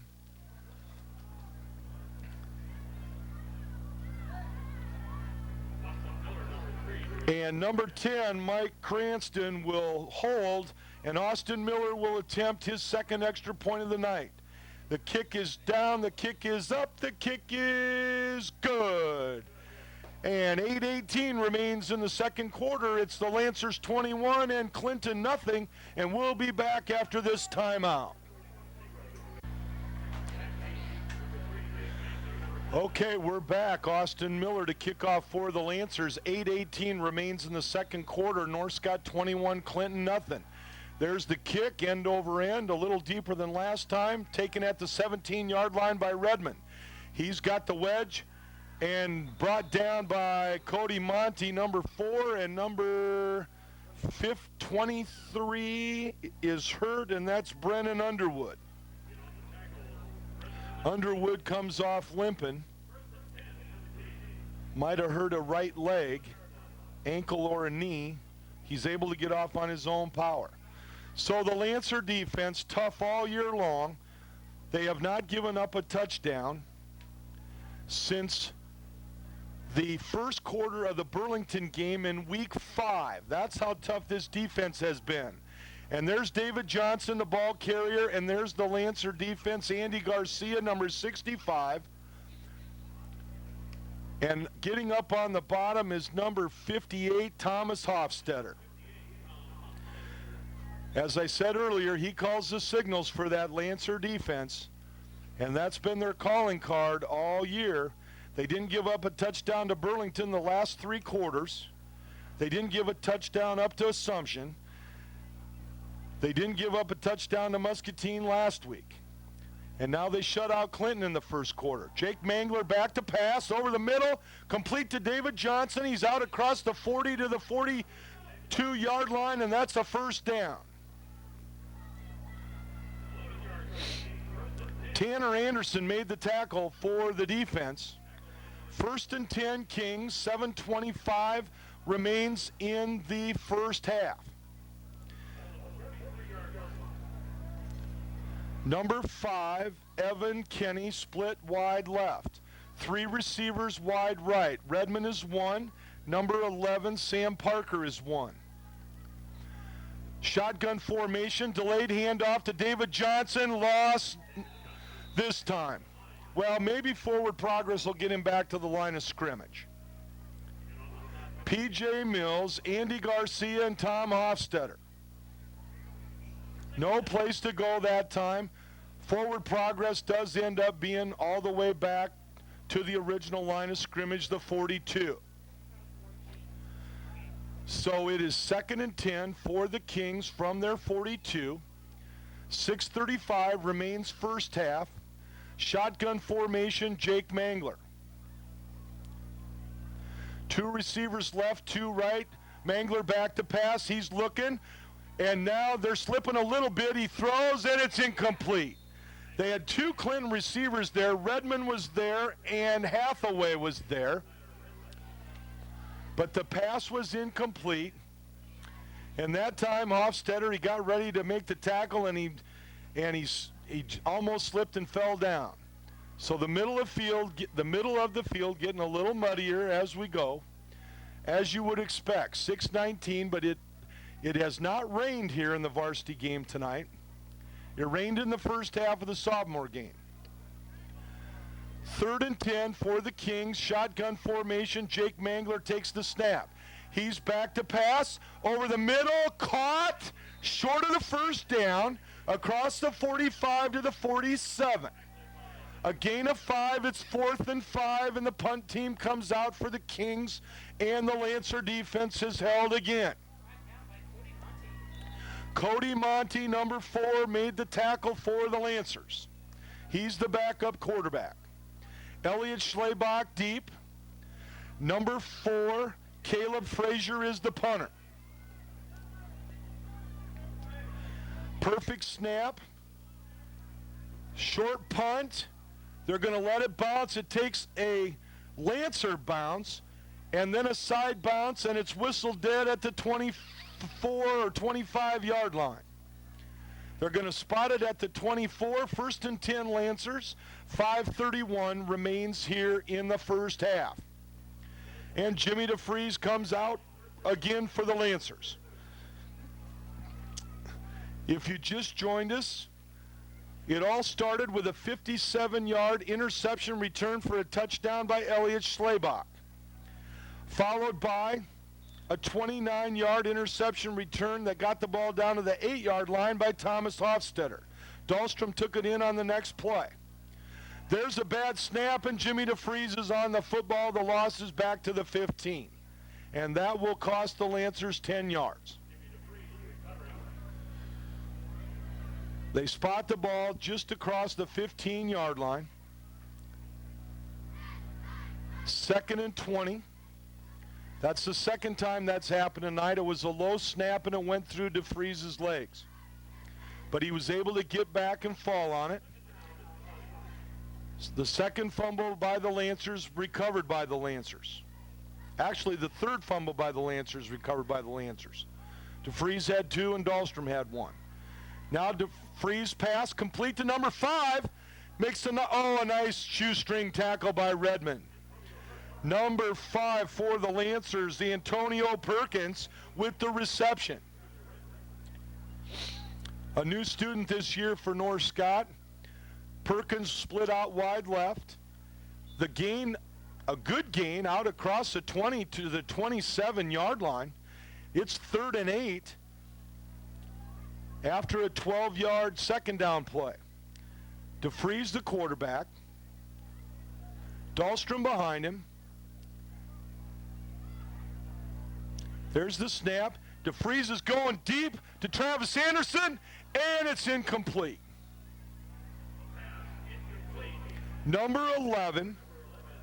Speaker 1: And number 10, Mike Cranston, will hold, and Austin Miller will attempt his second extra point of the night. The kick is down, the kick is up, the kick is good. And 8:18 remains in the second quarter. It's the Lancers 21 and Clinton nothing, and we'll be back after this timeout. Okay, we're back. Austin Miller to kick off for the Lancers. 8:18 remains in the second quarter. Northcott 21, Clinton nothing. There's the kick, end over end, a little deeper than last time, taken at the 17-yard line by Redmond. He's got the wedge and brought down by Cody Monty, number 4, and number 23 is hurt, and that's Brennan Underwood. Underwood comes off limping. Might have hurt a right leg, ankle or a knee. He's able to get off on his own power. So the Lancer defense, tough all year long. They have not given up a touchdown since the first quarter of the Burlington game in week 5. That's how tough this defense has been. And there's David Johnson, the ball carrier, and there's the Lancer defense, Andy Garcia, number 65. And getting up on the bottom is number 58, Thomas Hofstetter. As I said earlier, he calls the signals for that Lancer defense, and that's been their calling card all year. They didn't give up a touchdown to Burlington the last 3 quarters. They didn't give a touchdown up to Assumption. They didn't give up a touchdown to Muscatine last week. And now they shut out Clinton in the first quarter. Jake Mangler back to pass over the middle, complete to David Johnson. He's out across the 40 to the 42-yard line, and that's a first down. Tanner Anderson made the tackle for the defense. 1st and 10 Kings, 7:25 remains in the first half. Number 5, Evan Kenny, split wide left. 3 receivers wide right. Redmond is 1. Number 11, Sam Parker is 1. Shotgun formation, delayed handoff to David Johnson, lost this time. Well, maybe forward progress will get him back to the line of scrimmage. P.J. Mills, Andy Garcia, and Tom Hofstetter. No place to go that time. Forward progress does end up being all the way back to the original line of scrimmage, the 42. So it is 2nd and 10 for the Kings from their 42. 6:35 remains first half. Shotgun formation, Jake Mangler. 2 receivers left, 2 right. Mangler back to pass. He's looking. And now they're slipping a little bit. He throws, and it's incomplete. They had 2 Clinton receivers there. Redmond was there, and Hathaway was there. But the pass was incomplete. And that time, Hofstetter, he got ready to make the tackle, and he almost slipped and fell down. So the middle of the field getting a little muddier as we go, as you would expect. 6:19, but it has not rained here in the varsity game tonight. It rained in the first half of the sophomore game. 3rd and 10 for the Kings. Shotgun formation. Jake Mangler takes the snap. He's back to pass. Over the middle. Caught. Short of the first down. Across the 45 to the 47. A gain of 5. It's 4th and 5, and the punt team comes out for the Kings, and the Lancer defense is held again. Cody Monty, number 4, made the tackle for the Lancers. He's the backup quarterback. Elliot Schlebach deep. Number 4, Caleb Frazier is the punter. Perfect snap. Short punt. They're going to let it bounce. It takes a Lancer bounce and then a side bounce, and it's whistled dead at the 24 or 25-yard line. They're going to spot it at the 24. 1st and 10 Lancers. 5:31 remains here in the first half. And Jimmy DeFries comes out again for the Lancers. If you just joined us, it all started with a 57-yard interception return for a touchdown by Elliot Schlabach, followed by a 29-yard interception return that got the ball down to the 8-yard line by Thomas Hofstetter. Dahlstrom took it in on the next play. There's a bad snap, and Jimmy DeFries is on the football. The loss is back to the 15, and that will cost the Lancers 10 yards. They spot the ball just across the 15-yard line. 2nd and 20. That's the second time that's happened tonight. It was a low snap, and it went through DeFries' legs. But he was able to get back and fall on it. The second fumble by the Lancers, recovered by the Lancers. Actually, the third fumble by the Lancers, recovered by the Lancers. DeFries had 2 and Dahlstrom had 1. Now DeFries pass, complete to number 5. Makes a nice shoestring tackle by Redmond. Number 5 for the Lancers, the Antonio Perkins with the reception. A new student this year for North Scott. Perkins split out wide left. The gain, a good gain out across the 20 to the 27-yard line. It's 3rd and 8 after a 12-yard second down play. DeFries the quarterback. Dahlstrom behind him. There's the snap. DeFries is going deep to Travis Anderson, and it's incomplete. Number 11,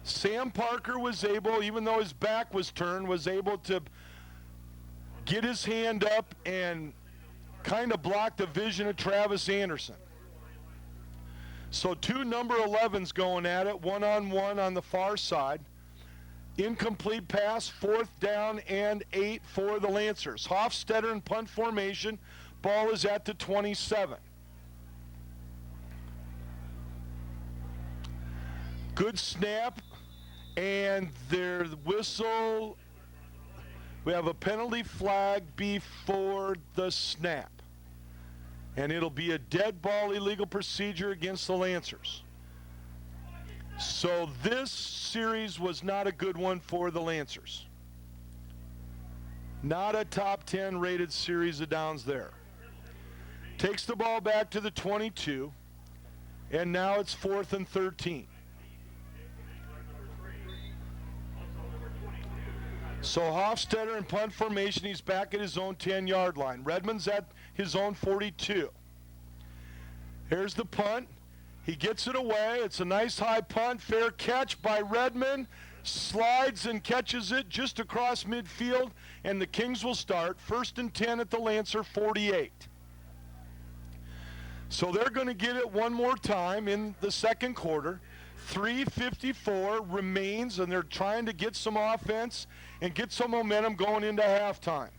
Speaker 1: Sam Parker was able, even though his back was turned, was able to get his hand up and kind of block the vision of Travis Anderson. So 2 number 11s going at it, one-on-one on the far side. Incomplete pass, 4th down and 8 for the Lancers. Hofstetter in punt formation. Ball is at the 27. Good snap, and their whistle. We have a penalty flag before the snap. And it'll be a dead ball illegal procedure against the Lancers. So this series was not a good one for the Lancers. Not a top 10 rated series of downs there. Takes the ball back to the 22, and now it's 4th and 13. So Hofstetter in punt formation, he's back at his own 10-yard line. Redmond's at his own 42. Here's the punt. He gets it away. It's a nice high punt. Fair catch by Redmond. Slides and catches it just across midfield, and the Kings will start. 1st and 10 at the Lancer 48. So they're going to get it one more time in the second quarter. 3:54 remains, and they're trying to get some offense and get some momentum going into halftime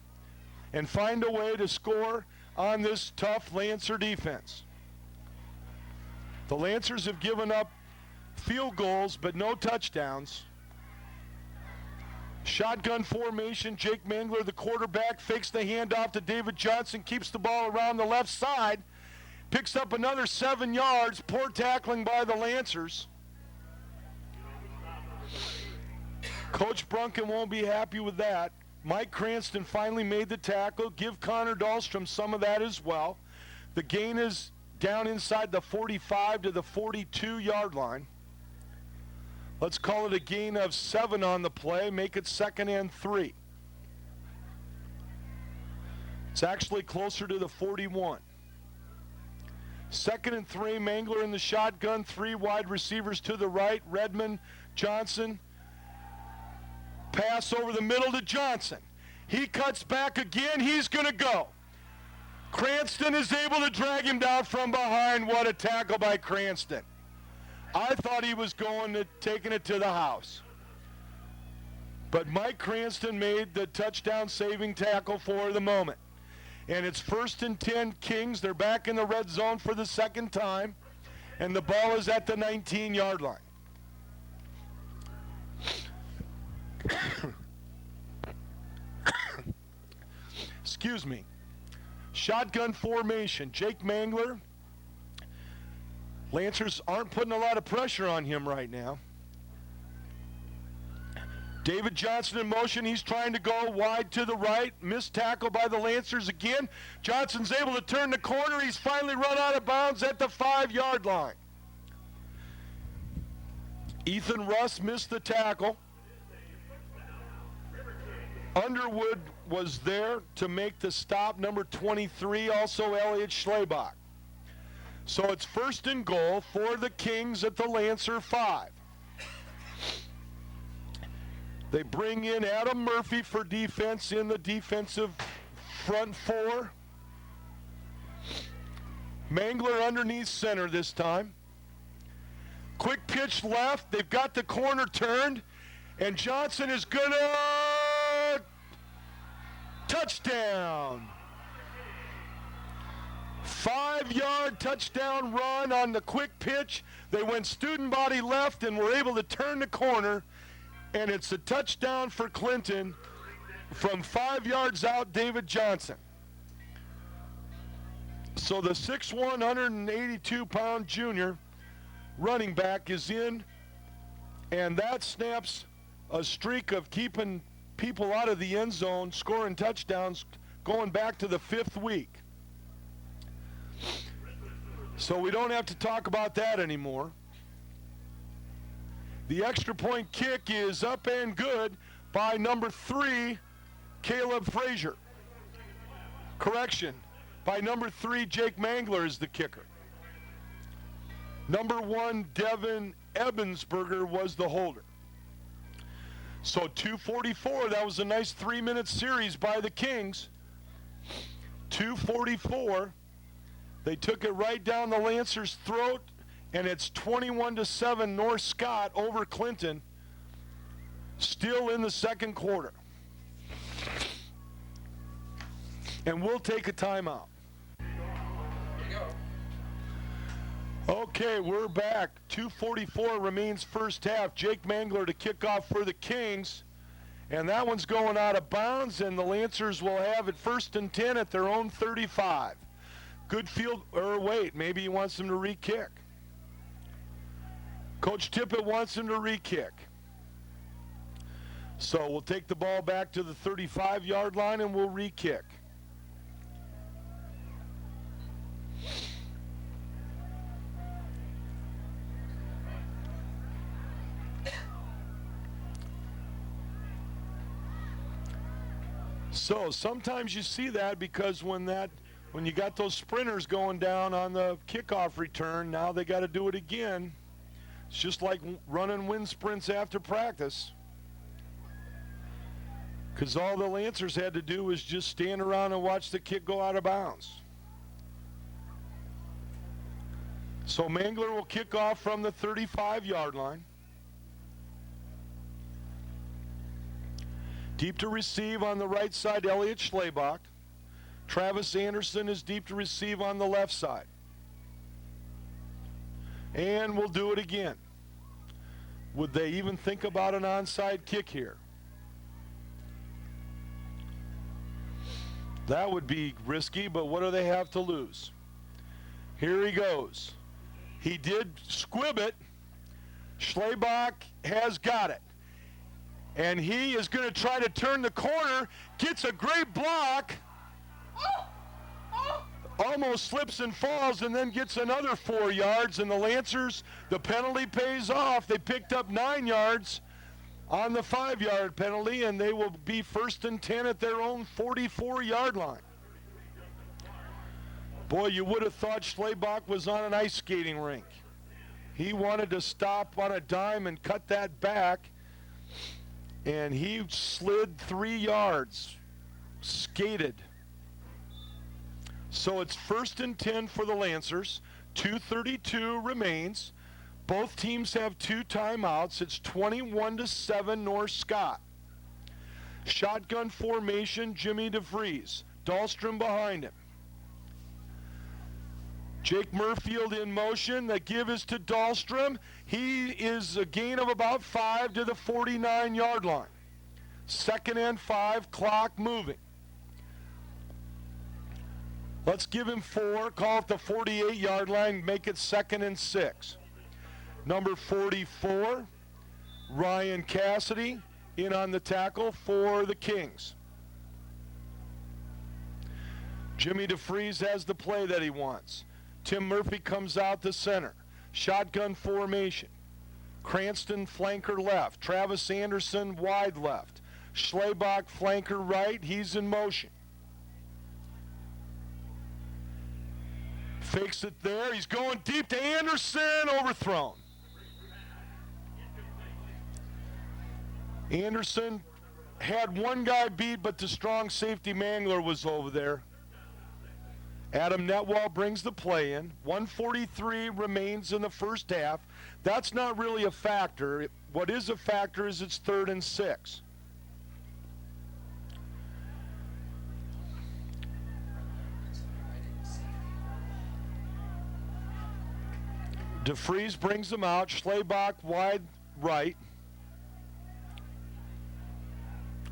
Speaker 1: and find a way to score on this tough Lancer defense. The Lancers have given up field goals, but no touchdowns. Shotgun formation, Jake Mangler, the quarterback, fakes the handoff to David Johnson, keeps the ball around the left side, picks up another 7 yards. Poor tackling by the Lancers. Coach Brunken won't be happy with that. Mike Cranston finally made the tackle. Give Connor Dahlstrom some of that as well. The gain is down inside the 45 to the 42-yard line. Let's call it a gain of 7 on the play. Make it 2nd and 3. It's actually closer to the 41. 2nd and 3, Mangler in the shotgun. 3 wide receivers to the right. Redmond, Johnson. Pass over the middle to Johnson. He cuts back again. He's going to go. Cranston is able to drag him down from behind. What a tackle by Cranston. I thought he was taking it to the house. But Mike Cranston made the touchdown-saving tackle for the moment. And it's 1st and 10 Kings. They're back in the red zone for the second time. And the ball is at the 19-yard line. excuse me. Shotgun formation. Jake Mangler. Lancers aren't putting a lot of pressure on him right now. David Johnson in motion. He's trying to go wide to the right. Missed tackle by the Lancers again. Johnson's able to turn the corner. He's finally run out of bounds at the 5-yard line. Ethan Russ missed the tackle. Underwood was there to make the stop. Number 23, also Elliot Schlebach. So it's 1st and goal for the Kings at the Lancer 5. They bring in Adam Murphy for defense in the defensive front 4. Mangler underneath center this time. Quick pitch left. They've got the corner turned. And Johnson is going to touchdown. 5-yard touchdown run on the quick pitch. They went student body left and were able to turn the corner. And it's a touchdown for Clinton from 5 yards out, David Johnson. So the 6'1", 182-pound junior running back is in, and that snaps a streak of keeping people out of the end zone, scoring touchdowns, going back to the 5th week. So we don't have to talk about that anymore. The extra point kick is up and good by number 3, Caleb Frazier. Correction, by number 3, Jake Mangler is the kicker. Number 1, Devin Ebensberger was the holder. So 2:44, that was a nice 3-minute series by the Kings. 2:44, they took it right down the Lancers' throat, and it's 21-7 North Scott over Clinton, still in the second quarter. And we'll take a timeout. Okay, we're back. 2:44 remains first half. Jake Mangler to kick off for the Kings. And that one's going out of bounds, and the Lancers will have it 1st and 10 at their own 35. Good field, or wait, maybe he wants them to re-kick. Coach Tippett wants him to re-kick. So we'll take the ball back to the 35-yard line and we'll re-kick. So sometimes you see that because when you got those sprinters going down on the kickoff return, now they got to do it again. It's just like running wind sprints after practice. Because all the Lancers had to do was just stand around and watch the kick go out of bounds. So Mangler will kick off from the 35-yard line. Deep to receive on the right side, Elliot Schlebach. Travis Anderson is deep to receive on the left side. And we'll do it again. Would they even think about an onside kick here? That would be risky, but what do they have to lose? Here he goes. He did squib it. Schlebach has got it. And he is going to try to turn the corner, gets a great block, almost slips and falls, and then gets another 4 yards. And the Lancers, the penalty pays off. They picked up 9 yards on the 5-yard penalty, and they will be 1st and 10 at their own 44-yard line. Boy, you would have thought Schlebach was on an ice skating rink. He wanted to stop on a dime and cut that back. And he slid 3 yards, skated. So it's 1st and 10 for the Lancers. 2:32 remains. Both teams have 2 timeouts. It's 21-7 North Scott. Shotgun formation, Jimmy DeVries. Dahlstrom behind him. Jake Murfield in motion. The give is to Dahlstrom. He is a gain of about 5 to the 49-yard line. 2nd and 5, clock moving. Let's give him 4, call it the 48-yard line, make it 2nd and 6. Number 44, Ryan Cassidy, in on the tackle for the Kings. Jimmy DeFries has the play that he wants. Tim Murphy comes out to center. Shotgun formation. Cranston flanker left. Travis Anderson wide left. Schlebach flanker right. He's in motion. Fakes it there. He's going deep to Anderson. Overthrown. Anderson had one guy beat, but the strong safety Mangler was over there. Adam Netwall brings the play in. 1:43 remains in the first half. That's not really a factor. What is a factor is it's 3rd and 6. DeFries brings them out. Schlebach wide right.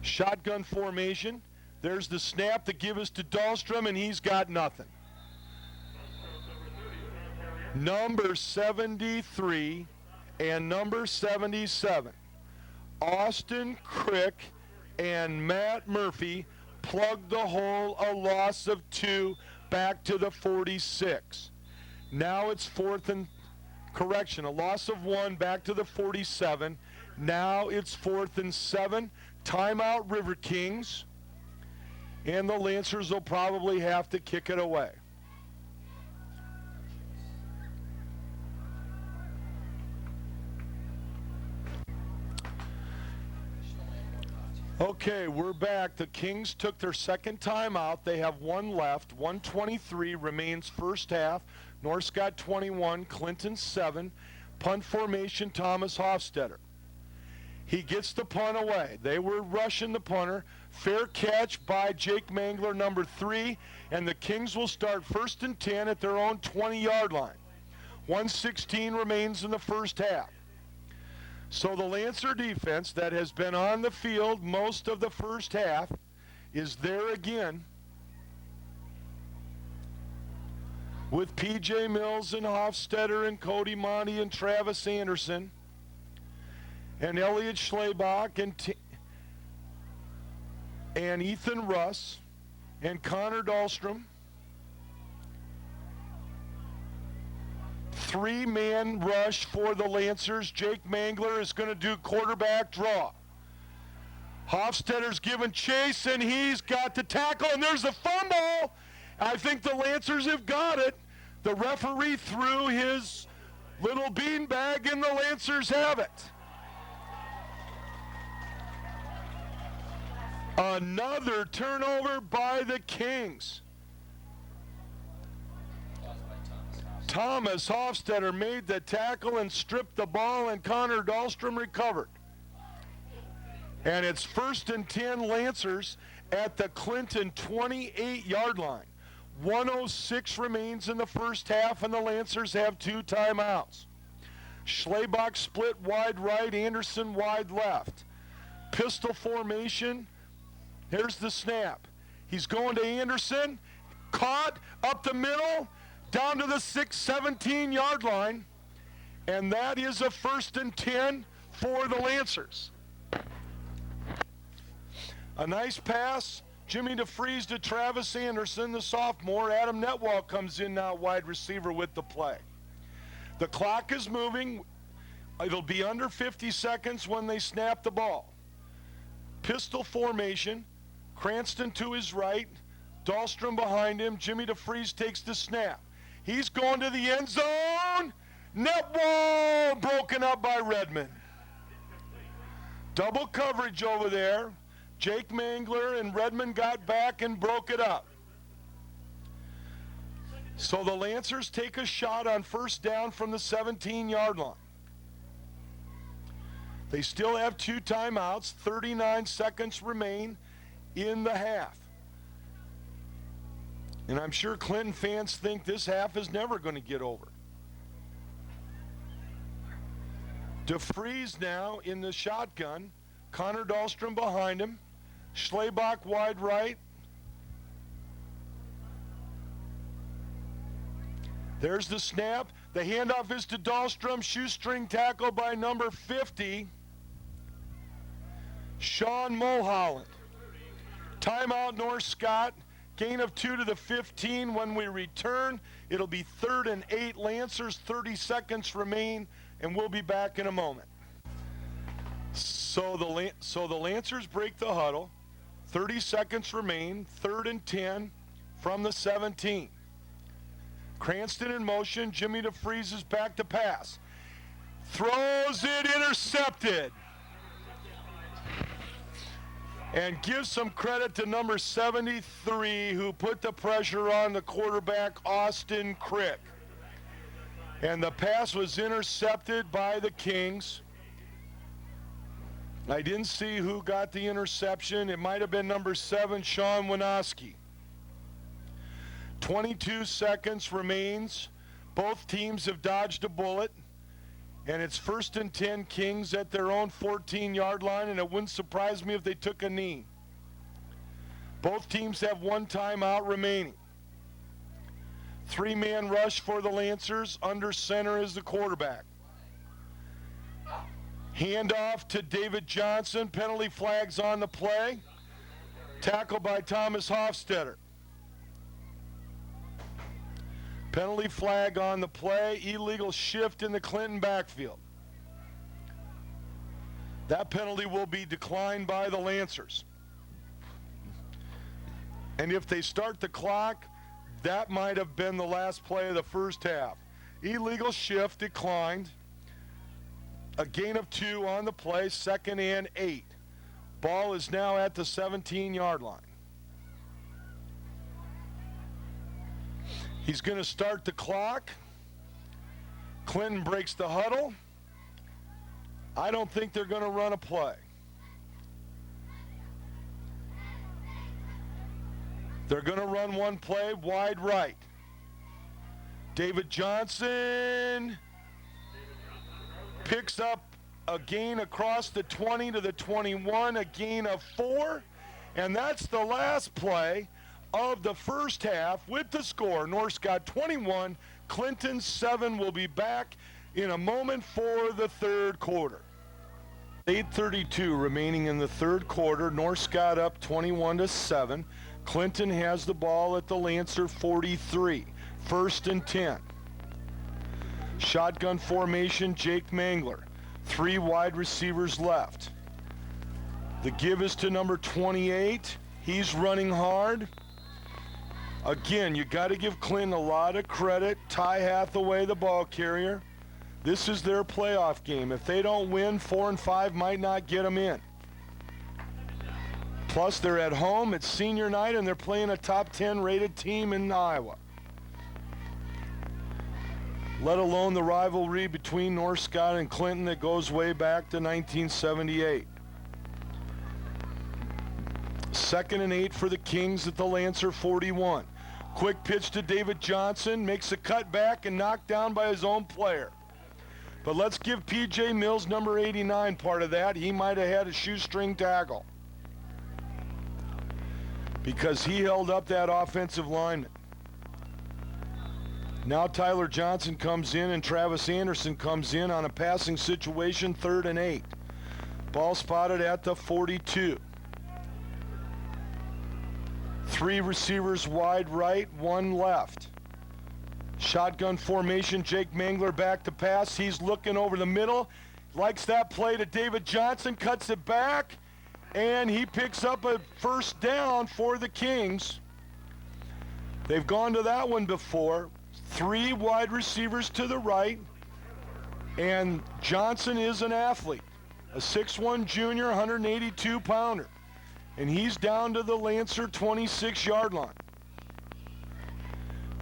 Speaker 1: Shotgun formation. There's the snap to give us to Dahlstrom, and he's got nothing. Number 73 and number 77. Austin Crick and Matt Murphy plugged the hole, a loss of 2 back to the 46. Now it's a loss of 1 back to the 47. Now it's 4th and 7. Timeout River Kings. And the Lancers will probably have to kick it away. Okay, we're back. The Kings took their second timeout. They have 1 left. 1:23 remains first half. Northcott 21, Clinton 7. Punt formation, Thomas Hofstetter. He gets the punt away. They were rushing the punter. Fair catch by Jake Mangler, number 3, and the Kings will start 1st and 10 at their own 20-yard line. 1:16 remains in the first half. So the Lancer defense that has been on the field most of the first half is there again with P.J. Mills and Hofstetter and Cody Monty and Travis Anderson and Elliot Schlebach and Ethan Russ and Connor Dahlstrom. 3-man rush for the Lancers. Jake Mangler is going to do quarterback draw. Hofstetter's giving chase, and he's got the tackle, and there's the fumble. I think the Lancers have got it. The referee threw his little beanbag, and the Lancers have it. Another turnover by the Kings. Thomas Hofstetter made the tackle and stripped the ball, and Connor Dahlstrom recovered. And it's 1st and 10 Lancers at the Clinton 28-yard line. 1:06 remains in the first half, and the Lancers have 2 timeouts. Schlebach split wide right, Anderson wide left. Pistol formation. Here's the snap. He's going to Anderson. Caught up the middle, down to the 17-yard line. And that is a 1st and 10 for the Lancers. A nice pass. Jimmy DeFries to Travis Anderson, the sophomore. Adam Netwall comes in now, wide receiver, with the play. The clock is moving. It'll be under 50 seconds when they snap the ball. Pistol formation. Cranston to his right. Dahlstrom behind him. Jimmy DeFries takes the snap. He's going to the end zone. Netwall broken up by Redmond. Double coverage over there. Jake Mangler and Redmond got back and broke it up. So the Lancers take a shot on 1st down from the 17-yard line. They still have 2 timeouts. 39 seconds remain in the half. And I'm sure Clinton fans think this half is never going to get over. DeFries now in the shotgun. Connor Dahlstrom behind him. Schlebach wide right. There's the snap. The handoff is to Dahlstrom. Shoestring tackle by number 50, Sean Mulholland. Timeout, North Scott. Gain of 2 to the 15. When we return, it'll be 3rd and 8. Lancers, 30 seconds remain, and we'll be back in a moment. So the Lancers break the huddle. 30 seconds remain, 3rd and 10 from the 17. Cranston in motion. Jimmy DeFries is back to pass. Throws it, intercepted. And gives some credit to number 73, who put the pressure on the quarterback, Austin Crick. And the pass was intercepted by the Kings. I didn't see who got the interception. It might have been number 7, Sean Winoski. 22 seconds remains. Both teams have dodged a bullet. And it's 1st and 10, Kings at their own 14-yard line, and it wouldn't surprise me if they took a knee. Both teams have 1 timeout remaining. 3-man rush for the Lancers. Under center is the quarterback. Handoff to David Johnson. Penalty flags on the play. Tackle by Thomas Hofstetter. Penalty flag on the play. Illegal shift in the Clinton backfield. That penalty will be declined by the Lancers. And if they start the clock, that might have been the last play of the first half. Illegal shift declined. A gain of 2 on the play, 2nd and 8. Ball is now at the 17-yard line. He's going to start the clock. Clinton breaks the huddle. I don't think they're going to run a play. They're going to run one play, wide right. David Johnson picks up a gain across the 20 to the 21, a gain of 4, and that's the last play of the first half with the score. North Scott 21, Clinton 7. Will be back in a moment for the third quarter. 8:32 remaining in the third quarter. North Scott up 21-7. Clinton has the ball at the Lancer 43. 1st and 10. Shotgun formation, Jake Mangler. 3 wide receivers left. The give is to number 28. He's running hard. Again, you got to give Clinton a lot of credit. Ty Hathaway, the ball carrier. This is their playoff game. If they don't win, 4 and 5 might not get them in. Plus, they're at home. It's senior night, and they're playing a top 10 rated team in Iowa. Let alone the rivalry between North Scott and Clinton that goes way back to 1978. 2nd and 8 for the Kings at the Lancer 41. Quick pitch to David Johnson, makes a cut back and knocked down by his own player. But let's give P.J. Mills, number 89, part of that. He might have had a shoestring tackle because he held up that offensive lineman. Now Tyler Johnson comes in and Travis Anderson comes in on a passing situation, 3rd and 8. Ball spotted at the 42. 3 receivers wide right, 1 left. Shotgun formation, Jake Mangler back to pass. He's looking over the middle. Likes that play to David Johnson, cuts it back, and he picks up a 1st down for the Kings. They've gone to that one before. 3 wide receivers to the right, and Johnson is an athlete, a 6'1 junior, 182-pounder, and he's down to the Lancer 26-yard line.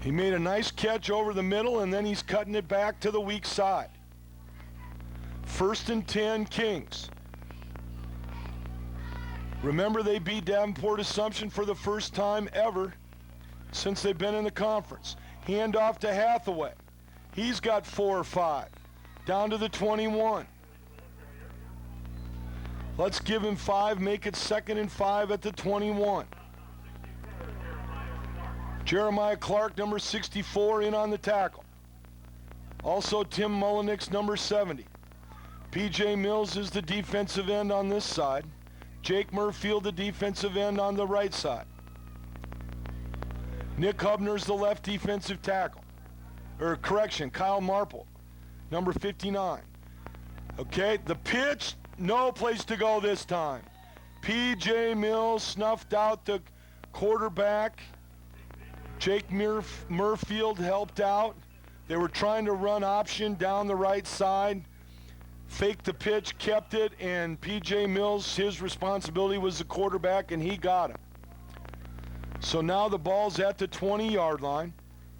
Speaker 1: He made a nice catch over the middle, and then he's cutting it back to the weak side. 1st and 10, Kings. Remember, they beat Davenport Assumption for the first time ever since they've been in the conference. Handoff to Hathaway. He's got 4 or 5. Down to the 21. Let's give him 5, make it 2nd and 5 at the 21. Jeremiah Clark, number 64, in on the tackle. Also Tim Mullenix, number 70. P.J. Mills is the defensive end on this side. Jake Murfield, the defensive end on the right side. Nick Hubner's the left defensive tackle. Kyle Marple, number 59. Okay, the pitch, no place to go this time. P.J. Mills snuffed out the quarterback. Jake Murfield helped out. They were trying to run option down the right side. Faked the pitch, kept it, and P.J. Mills, his responsibility was the quarterback, and he got him. So now the ball's at the 20-yard line.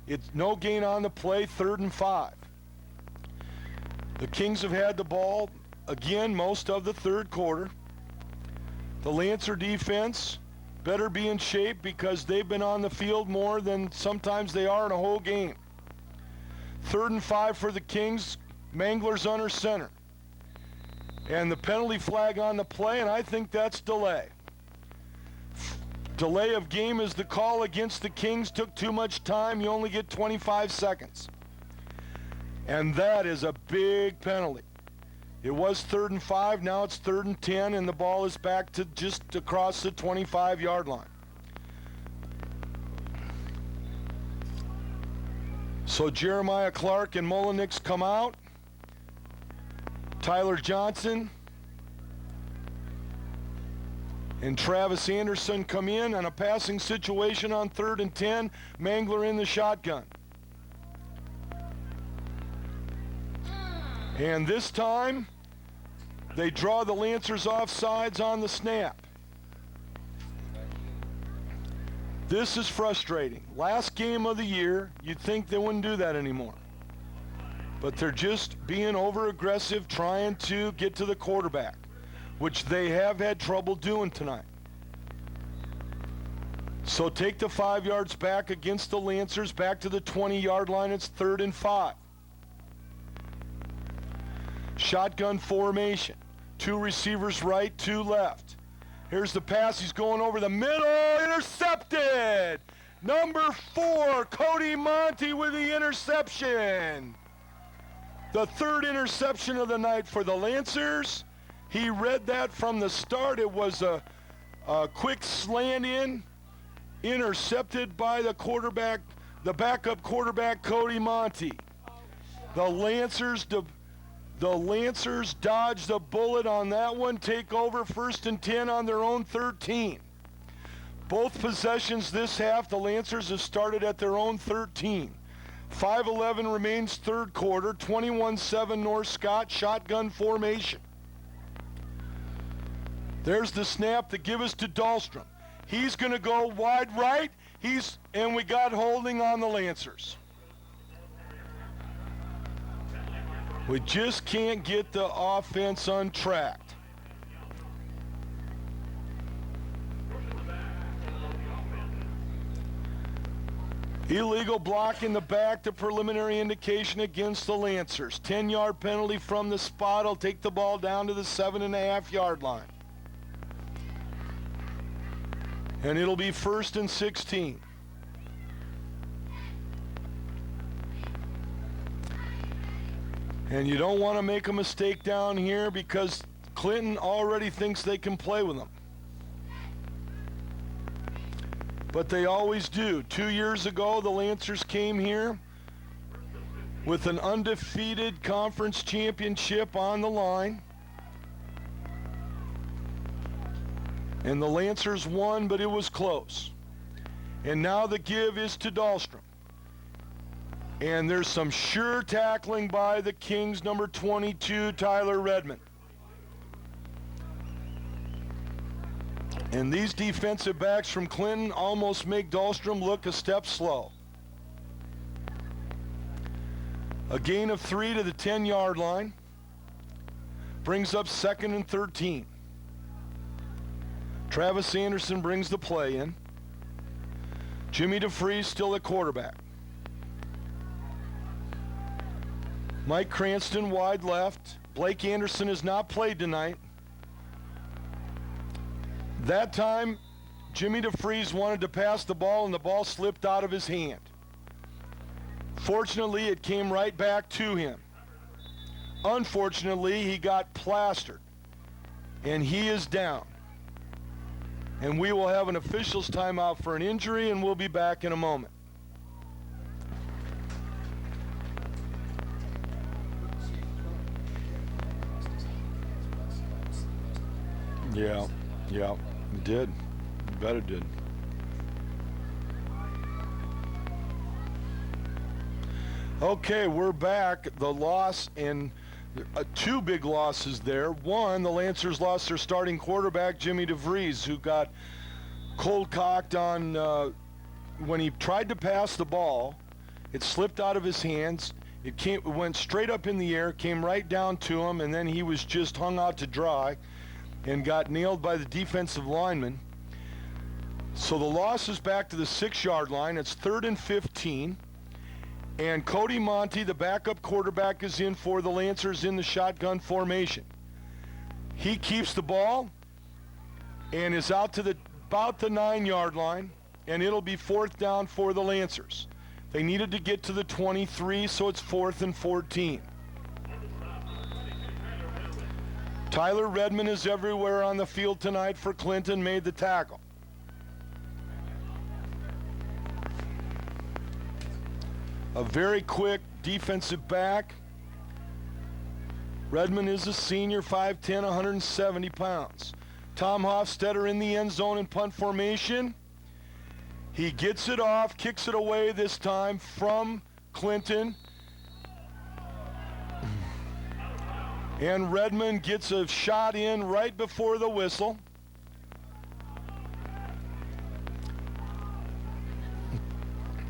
Speaker 1: It's no gain on the play, 3rd and 5. The Kings have had the ball, again, most of the third quarter. The Lancer defense better be in shape because they've been on the field more than sometimes they are in a whole game. 3rd and 5 for the Kings. Mangler's under center. And the penalty flag on the play, and I think that's delay. Delay of game is the call against the Kings. Took too much time. You only get 25 seconds. And that is a big penalty. It was 3rd and 5. Now it's 3rd and 10, and the ball is back to just across the 25-yard line. So Jeremiah Clark and Mullenix come out. Tyler Johnson and Travis Anderson come in on a passing situation on 3rd and 10. Mangler in the shotgun. And this time, they draw the Lancers off sides on the snap. This is frustrating. Last game of the year, you'd think they wouldn't do that anymore. But they're just being over-aggressive, trying to get to the quarterback, which they have had trouble doing tonight. So take the 5 yards back against the Lancers, back to the 20-yard line. It's 3rd and 5. Shotgun formation. 2 receivers right, 2 left. Here's the pass. He's going over the middle. Intercepted! Number 4, Cody Monty with the interception. The 3rd interception of the night for the Lancers. He read that from the start. It was a quick slant in, intercepted by the quarterback, the backup quarterback, Cody Monty. The Lancers dodged the bullet on that one, take over 1st and 10 on their own 13. Both possessions this half, the Lancers have started at their own 13. 5:11 remains third quarter, 21-7 North Scott, shotgun formation. There's the snap, the give us to Dahlstrom. He's going to go wide right, and we got holding on the Lancers. We just can't get the offense untracked. Illegal block in the back, the preliminary indication against the Lancers. 10-yard penalty from the spot. Will take the ball down to the 7.5-yard line. And it'll be 1st and 16. And you don't want to make a mistake down here because Clinton already thinks they can play with them. But they always do. 2 years ago, the Lancers came here with an undefeated conference championship on the line. And the Lancers won, but it was close. And now the give is to Dahlstrom. And there's some sure tackling by the Kings, number 22, Tyler Redmond. And these defensive backs from Clinton almost make Dahlstrom look a step slow. A gain of 3 to the 10-yard line. Brings up 2nd and 13. Travis Anderson brings the play in. Jimmy DeFreeze still at quarterback. Mike Cranston wide left. Blake Anderson has not played tonight. That time, Jimmy DeFreeze wanted to pass the ball, and the ball slipped out of his hand. Fortunately, it came right back to him. Unfortunately, he got plastered, and he is down. And we will have an official's timeout for an injury, and we'll be back in a moment. Yeah, it did. You bet it did. Okay, we're back. The loss and two big losses there. One, the Lancers lost their starting quarterback, Jimmy DeVries, who got cold-cocked on when he tried to pass the ball. It slipped out of his hands. It went straight up in the air, came right down to him, and then he was just hung out to dry and got nailed by the defensive lineman. So the loss is back to the 6-yard line. It's 3rd and 15. And Cody Monty, the backup quarterback, is in for the Lancers in the shotgun formation. He keeps the ball and is out to about the 9-yard line, and it'll be 4th down for the Lancers. They needed to get to the 23, so it's 4th and 14. Tyler Redmond is everywhere on the field tonight for Clinton, made the tackle. A very quick defensive back. Redmond is a senior, 5'10", 170 pounds. Tom Hofstetter in the end zone in punt formation. He gets it off, kicks it away this time from Clinton. And Redmond gets a shot in right before the whistle.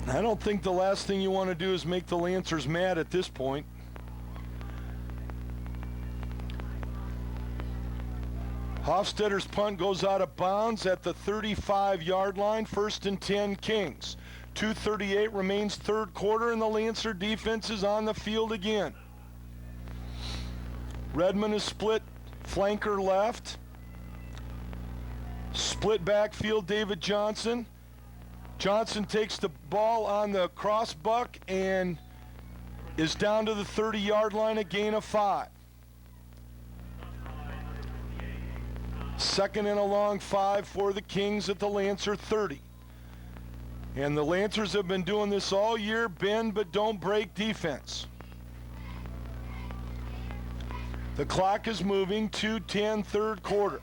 Speaker 1: I don't think the last thing you want to do is make the Lancers mad at this point. Hofstetter's punt goes out of bounds at the 35-yard line, 1st and 10 Kings. 2:38 remains 3rd quarter, and the Lancer defense is on the field again. Redmond is split flanker left. Split backfield, David Johnson. Johnson takes the ball on the cross buck and is down to the 30-yard line, a gain of 5. 2nd and a long 5 for the Kings at the Lancer 30. And the Lancers have been doing this all year, bend but don't break defense. The clock is moving, 2:10, 3rd quarter.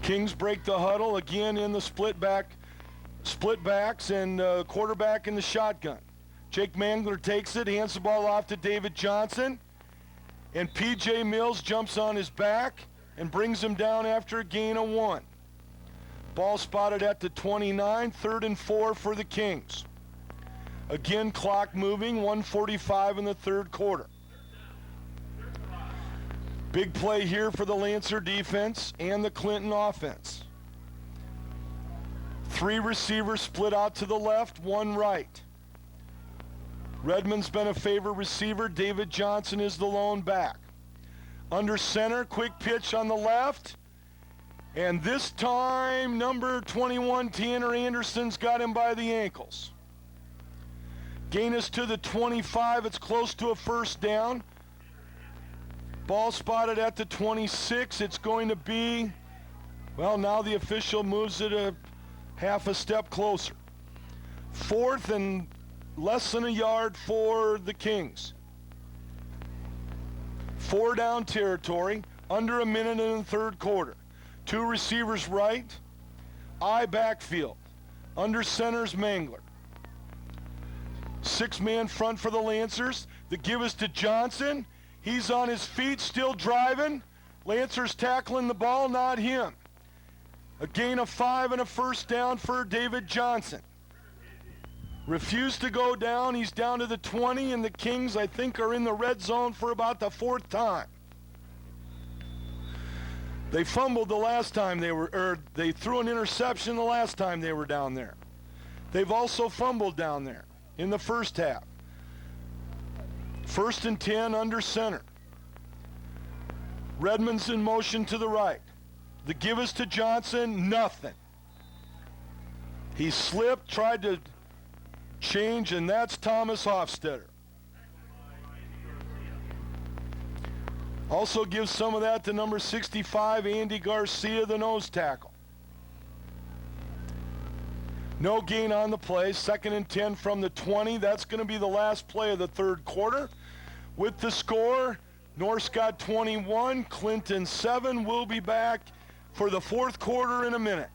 Speaker 1: Kings break the huddle again in the split backs and quarterback in the shotgun. Jake Mangler takes it, hands the ball off to David Johnson, and P.J. Mills jumps on his back and brings him down after a gain of 1. Ball spotted at the 29, 3rd and 4 for the Kings. Again, clock moving, 1:45 in the 3rd quarter. Big play here for the Lancer defense and the Clinton offense. 3 receivers split out to the left, 1 right. Redmond's been a favorite receiver. David Johnson is the lone back. Under center, quick pitch on the left. And this time, number 21, Tanner Anderson's got him by the ankles. Gain is to the 25. It's close to a 1st down. Ball spotted at the 26. It's going to be, well, now the official moves it a half a step closer. 4th and less than a yard for the Kings. 4 down territory, under a minute in the 3rd quarter. 2 receivers right, I backfield. Under center's Mangler. 6-man front for the Lancers. The give is to Johnson. He's on his feet, still driving. Lancers tackling the ball, not him. A gain of 5 and a 1st down for David Johnson. Refused to go down. He's down to the 20, and the Kings, I think, are in the red zone for about the 4th time. They fumbled the last time they threw an interception the last time they were down there. They've also fumbled down there in the 1st half. 1st and 10 under center. Redmond's in motion to the right. The give is to Johnson, nothing. He slipped, tried to change, and that's Thomas Hofstetter. Also gives some of that to number 65, Andy Garcia, the nose tackle. No gain on the play. 2nd and 10 from the 20. That's going to be the last play of the third quarter. With the score, North Scott 21, Clinton 7. We'll be back for the fourth quarter in a minute.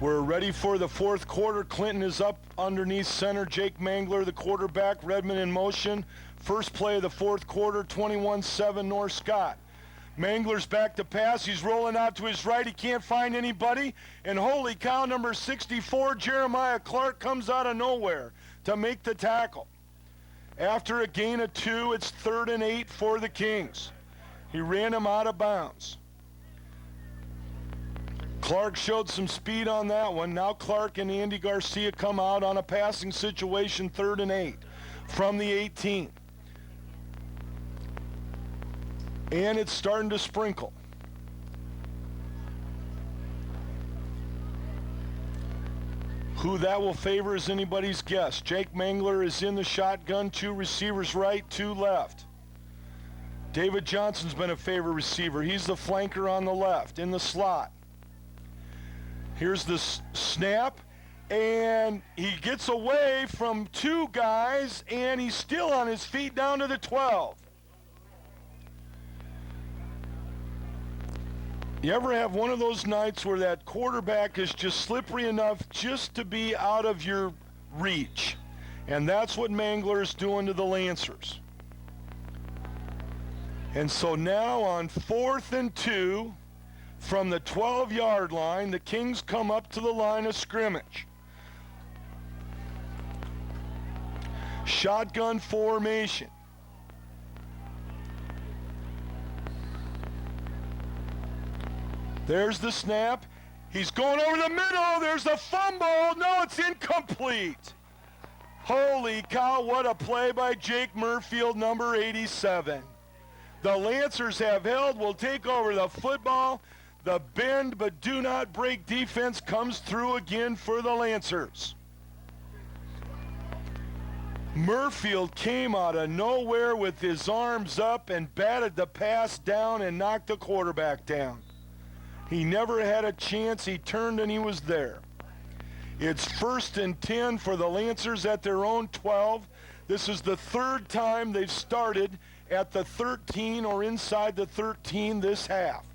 Speaker 1: We're ready for the fourth quarter. Clinton is up underneath center. Jake Mangler, the quarterback. Redmond in motion. First play of the fourth quarter, 21-7 North Scott. Mangler's back to pass. He's rolling out to his right. He can't find anybody. And holy cow, number 64, Jeremiah Clark, comes out of nowhere to make the tackle. After a gain of 2, it's 3rd and 8 for the Kings. He ran him out of bounds. Clark showed some speed on that one. Now Clark and Andy Garcia come out on a passing situation, 3rd and 8 from the 18. And it's starting to sprinkle. Who that will favor is anybody's guess. Jake Mangler is in the shotgun, 2 receivers right, 2 left. David Johnson's been a favorite receiver. He's the flanker on the left, in the slot. Here's the snap, and he gets away from 2 guys, and he's still on his feet down to the 12. You ever have one of those nights where that quarterback is just slippery enough just to be out of your reach? And that's what Mangler is doing to the Lancers. And so now on 4th and 2 from the 12-yard line, the Kings come up to the line of scrimmage. Shotgun formation. There's the snap. He's going over the middle. There's a fumble. No, it's incomplete. Holy cow, what a play by Jake Murfield, number 87. The Lancers have held, will take over the football. The bend but do not break defense comes through again for the Lancers. Murfield came out of nowhere with his arms up and batted the pass down and knocked the quarterback down. He never had a chance. He turned and he was there. It's 1st and 10 for the Lancers at their own 12. This is the 3rd time they've started at the 13 or inside the 13 this half.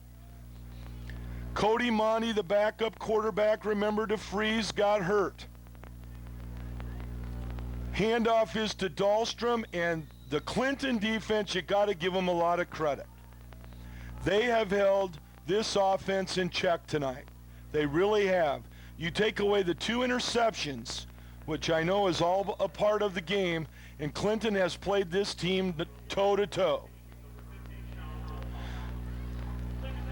Speaker 1: Cody Monty, the backup quarterback, remember to freeze, got hurt. Handoff is to Dahlstrom, and the Clinton defense, you got to give them a lot of credit. They have held this offense in check tonight. They really have. You take away the 2 interceptions, which I know is all a part of the game, and Clinton has played this team toe-to-toe.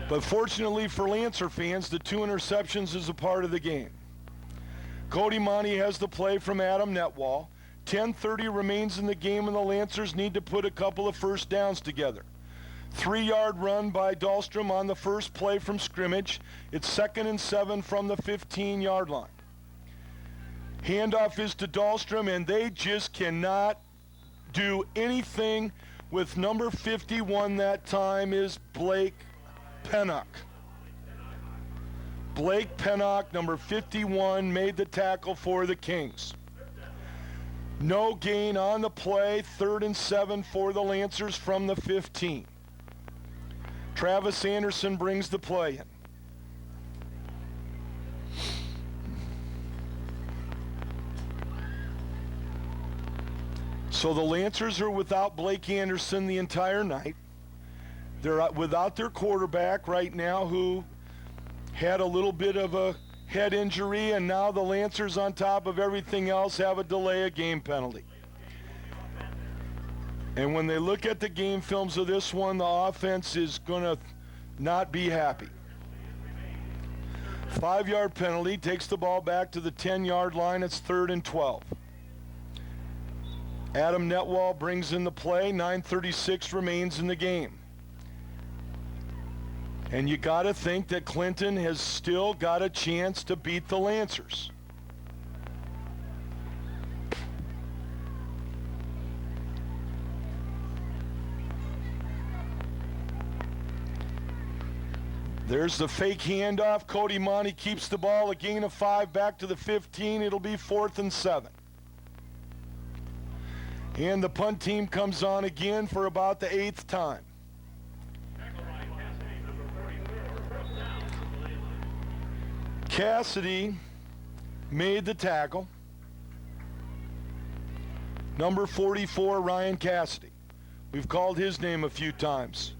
Speaker 1: But fortunately for Lancer fans, the 2 interceptions is a part of the game. Cody Monty has the play from Adam Netwall. 10:30 remains in the game, and the Lancers need to put a couple of first downs together. 3-yard run by Dahlstrom on the first play from scrimmage. It's 2nd and 7 from the 15-yard line. Handoff is to Dahlstrom, and they just cannot do anything with number 51 that time is Blake Pennock. Blake Pennock, number 51, made the tackle for the Kings. No gain on the play, 3rd and 7 for the Lancers from the 15. Travis Anderson brings the play in. So the Lancers are without Blake Anderson the entire night. They're without their quarterback right now, who had a little bit of a head injury, and now the Lancers, on top of everything else, have a delay of game penalty. And when they look at the game films of this one, the offense is going to not be happy. 5-yard penalty, takes the ball back to the 10-yard line. It's 3rd and 12. Adam Netwall brings in the play. 9:36 remains in the game. And you got to think that Clinton has still got a chance to beat the Lancers. There's the fake handoff. Cody Monty keeps the ball, a gain of 5 back to the 15. It'll be 4th and 7. And the punt team comes on again for about the 8th time. Cassidy made the tackle. Number 44, Ryan Cassidy. We've called his name a few times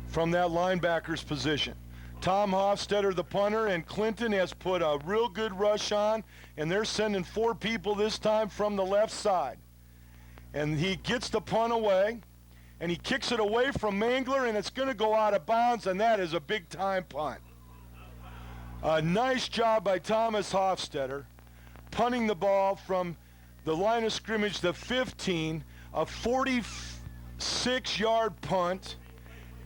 Speaker 1: from that linebacker's position. Tom Hofstetter, the punter, and Clinton has put a real good rush on, and they're sending 4 people this time from the left side. And he gets the punt away, and he kicks it away from Mangler, and it's going to go out of bounds, and that is a big-time punt. A nice job by Thomas Hofstetter, punting the ball from the line of scrimmage, the 15, a 46-yard punt,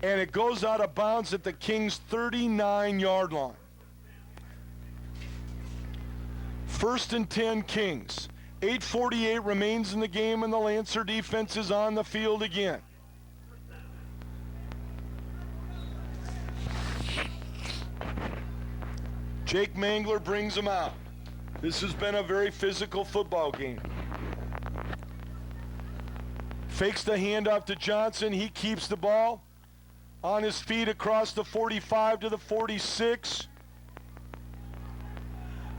Speaker 1: and it goes out of bounds at the Kings' 39-yard line. 1st and 10 Kings. 8:48 remains in the game, and the Lancer defense is on the field again. Jake Mangler brings him out. This has been a very physical football game. Fakes the handoff to Johnson. He keeps the ball on his feet across the 45 to the 46.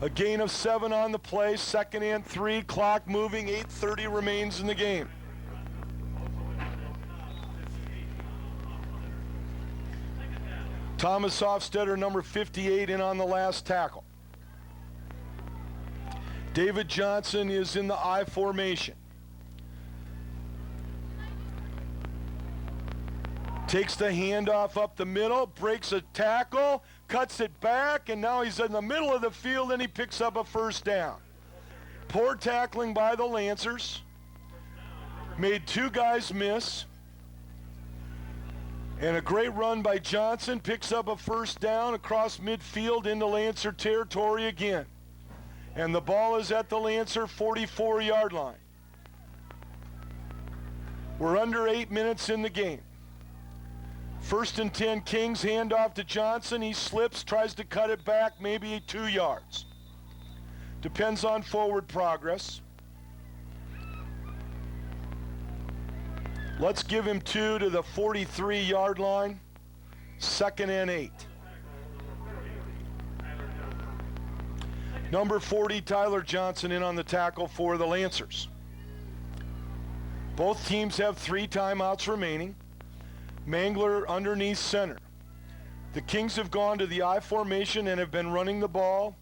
Speaker 1: A gain of 7 on the play, 2nd and 3, clock moving, 8:30 remains in the game. Thomas Hofstetter, number 58, in on the last tackle. David Johnson is in the I formation. Takes the handoff up the middle, breaks a tackle, cuts it back, and now he's in the middle of the field, and he picks up a 1st down. Poor tackling by the Lancers. Made 2 guys miss. And a great run by Johnson, picks up a 1st down across midfield into Lancer territory again. And the ball is at the Lancer 44-yard line. We're under 8 minutes in the game. 1st and 10 Kings, handoff to Johnson. He slips, tries to cut it back, maybe 2 yards. Depends on forward progress. Let's give him 2 to the 43-yard line. 2nd and 8. Number 40, Tyler Johnson, in on the tackle for the Lancers. Both teams have 3 timeouts remaining. Mangler underneath center. The Kings have gone to the I formation and have been running the ball.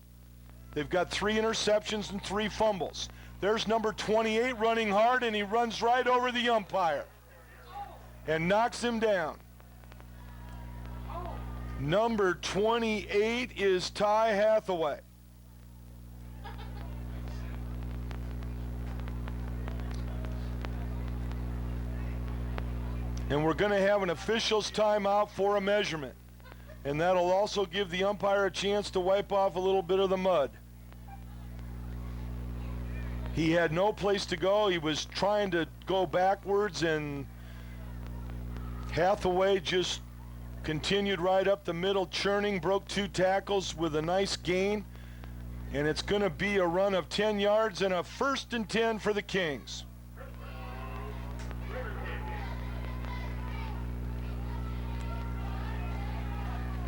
Speaker 1: They've got 3 interceptions and 3 fumbles. There's number 28 running hard, and he runs right over the umpire and knocks him down. Number 28 is Ty Hathaway. And we're going to have an official's timeout for a measurement. And that'll also give the umpire a chance to wipe off a little bit of the mud. He had no place to go. He was trying to go backwards, and Hathaway just continued right up the middle, churning, broke 2 tackles with a nice gain. And it's going to be a run of 10 yards and a 1st and 10 for the Kings.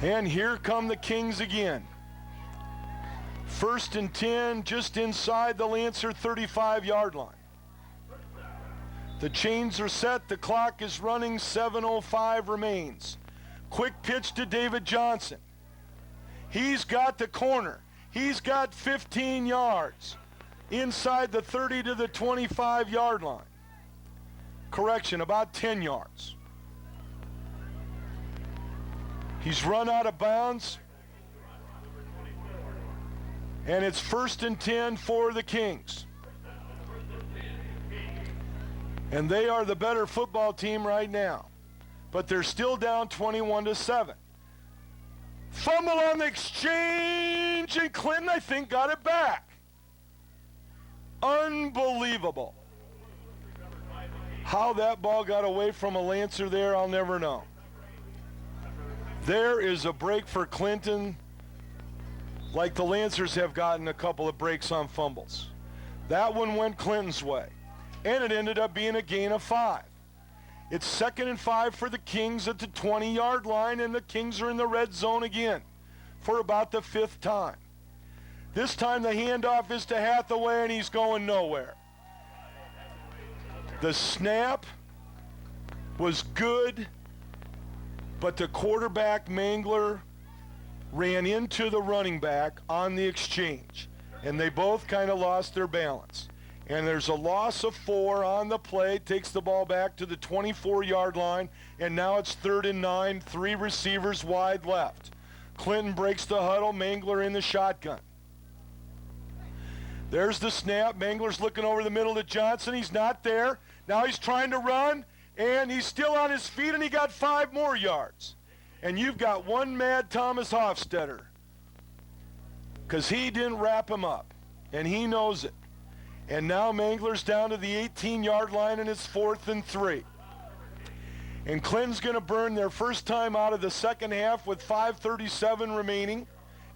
Speaker 1: And here come the Kings again. 1st and 10, just inside the Lancer 35-yard line. The chains are set, the clock is running, 7:05 remains. Quick pitch to David Johnson. He's got the corner. He's got 15 yards inside the 30 to the 25-yard line. Correction, about 10 yards. He's run out of bounds. And it's 1st and 10 for the Kings. And they are the better football team right now. But they're still down 21-7. Fumble on the exchange, and Clinton, I think, got it back. Unbelievable. How that ball got away from a Lancer there, I'll never know. There is a break for Clinton, like the Lancers have gotten a couple of breaks on fumbles. That one went Clinton's way, and it ended up being a gain of 5. It's 2nd and 5 for the Kings at the 20-yard line, and the Kings are in the red zone again for about the 5th time. This time the handoff is to Hathaway, and he's going nowhere. The snap was good, but the quarterback, Mangler, ran into the running back on the exchange, and they both kind of lost their balance. And there's a loss of 4 on the play, takes the ball back to the 24-yard line, and now it's 3rd and 9, 3 receivers wide left. Clinton breaks the huddle, Mangler in the shotgun. There's the snap. Mangler's looking over the middle to Johnson. He's not there. Now he's trying to run, and he's still on his feet, and he got 5 more yards. And you've got one mad Thomas Hofstetter because he didn't wrap him up, and he knows it. And now Mangler's down to the 18-yard line, and it's 4th and 3. And Clinton's going to burn their first time out of the second half with 5:37 remaining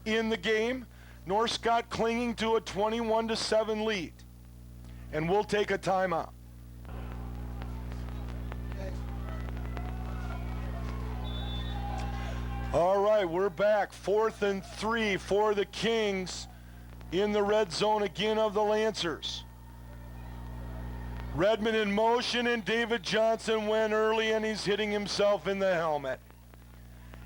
Speaker 1: in the game. Northcott clinging to a 21-7 lead. And we'll take a timeout. All right, we're back. 4th and 3 for the Kings in the red zone again of the Lancers. Redmond in motion, and David Johnson went early, and he's hitting himself in the helmet.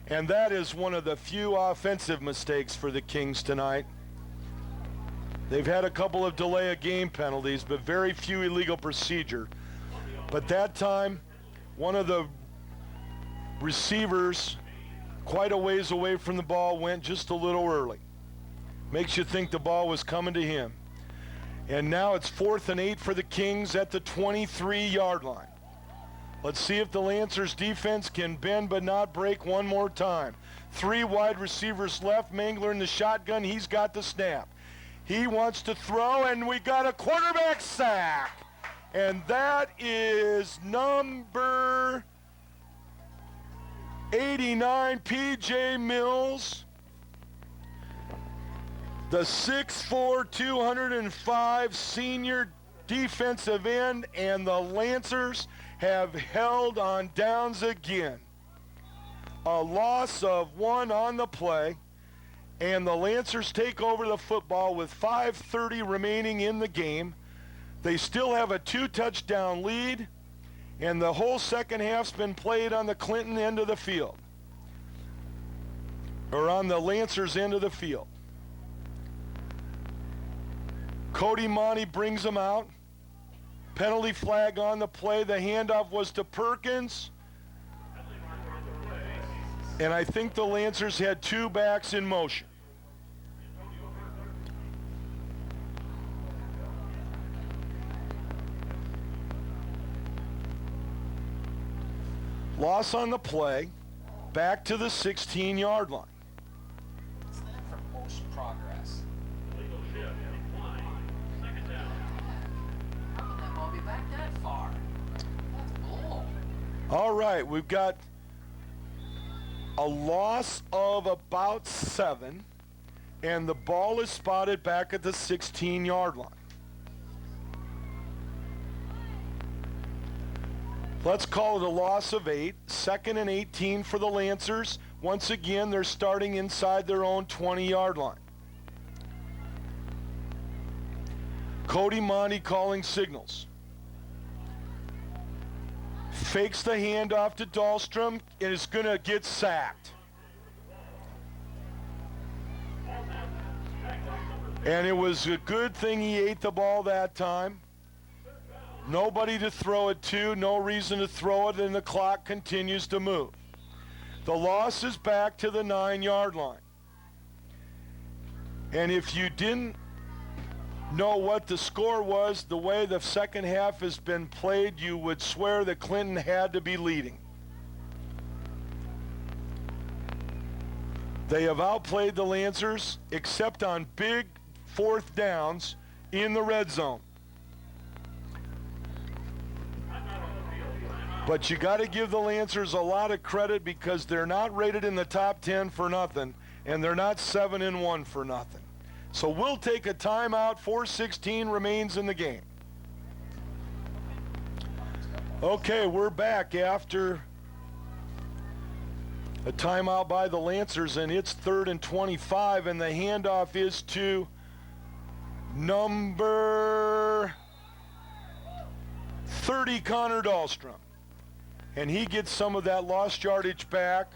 Speaker 1: And that is one of the few offensive mistakes for the Kings tonight. They've had a couple of delay of game penalties, but very few illegal procedure. But that time, one of the receivers, quite a ways away from the ball, went just a little early. Makes you think the ball was coming to him. And now it's 4th and 8 for the Kings at the 23-yard line. Let's see if the Lancers defense can bend but not break one more time. 3 wide receivers left. Mangler in the shotgun. He's got the snap. He wants to throw, and we got a quarterback sack. And that is number 89, P.J. Mills. The 6'4", 205 senior defensive end, and the Lancers have held on downs again. A loss of 1 on the play, and the Lancers take over the football with 5:30 remaining in the game. They still have a 2-touchdown lead, and the whole second half's been played on the Clinton end of the field, or on the Lancers end of the field. Cody Monty brings them out. Penalty flag on the play. The handoff was to Perkins. And I think the Lancers had 2 backs in motion. Loss on the play. Back to the 16-yard line.
Speaker 2: What's that for motion progress? How can that ball be back that far? That's bull.
Speaker 1: All right, we've got a loss of about 7, and the ball is spotted back at the 16-yard line. Let's call it a loss of 8. 2nd and 18 for the Lancers. Once again, they're starting inside their own 20-yard line. Cody Monty calling signals. Fakes the handoff to Dahlstrom and is going to get sacked. And it was a good thing he ate the ball that time. Nobody to throw it to, no reason to throw it, and the clock continues to move. The loss is back to the 9-yard line. And if you didn't know what the score was, the way the second half has been played, you would swear that Clinton had to be leading. They have outplayed the Lancers, except on big 4th downs in the red zone. But you got to give the Lancers a lot of credit because they're not rated in the top 10 for nothing, and they're not 7-1 for nothing. So we'll take a timeout. 4:16 remains in the game. Okay, we're back after a timeout by the Lancers, and it's 3rd and 25, and the handoff is to number 30, Connor Dahlstrom. And he gets some of that lost yardage back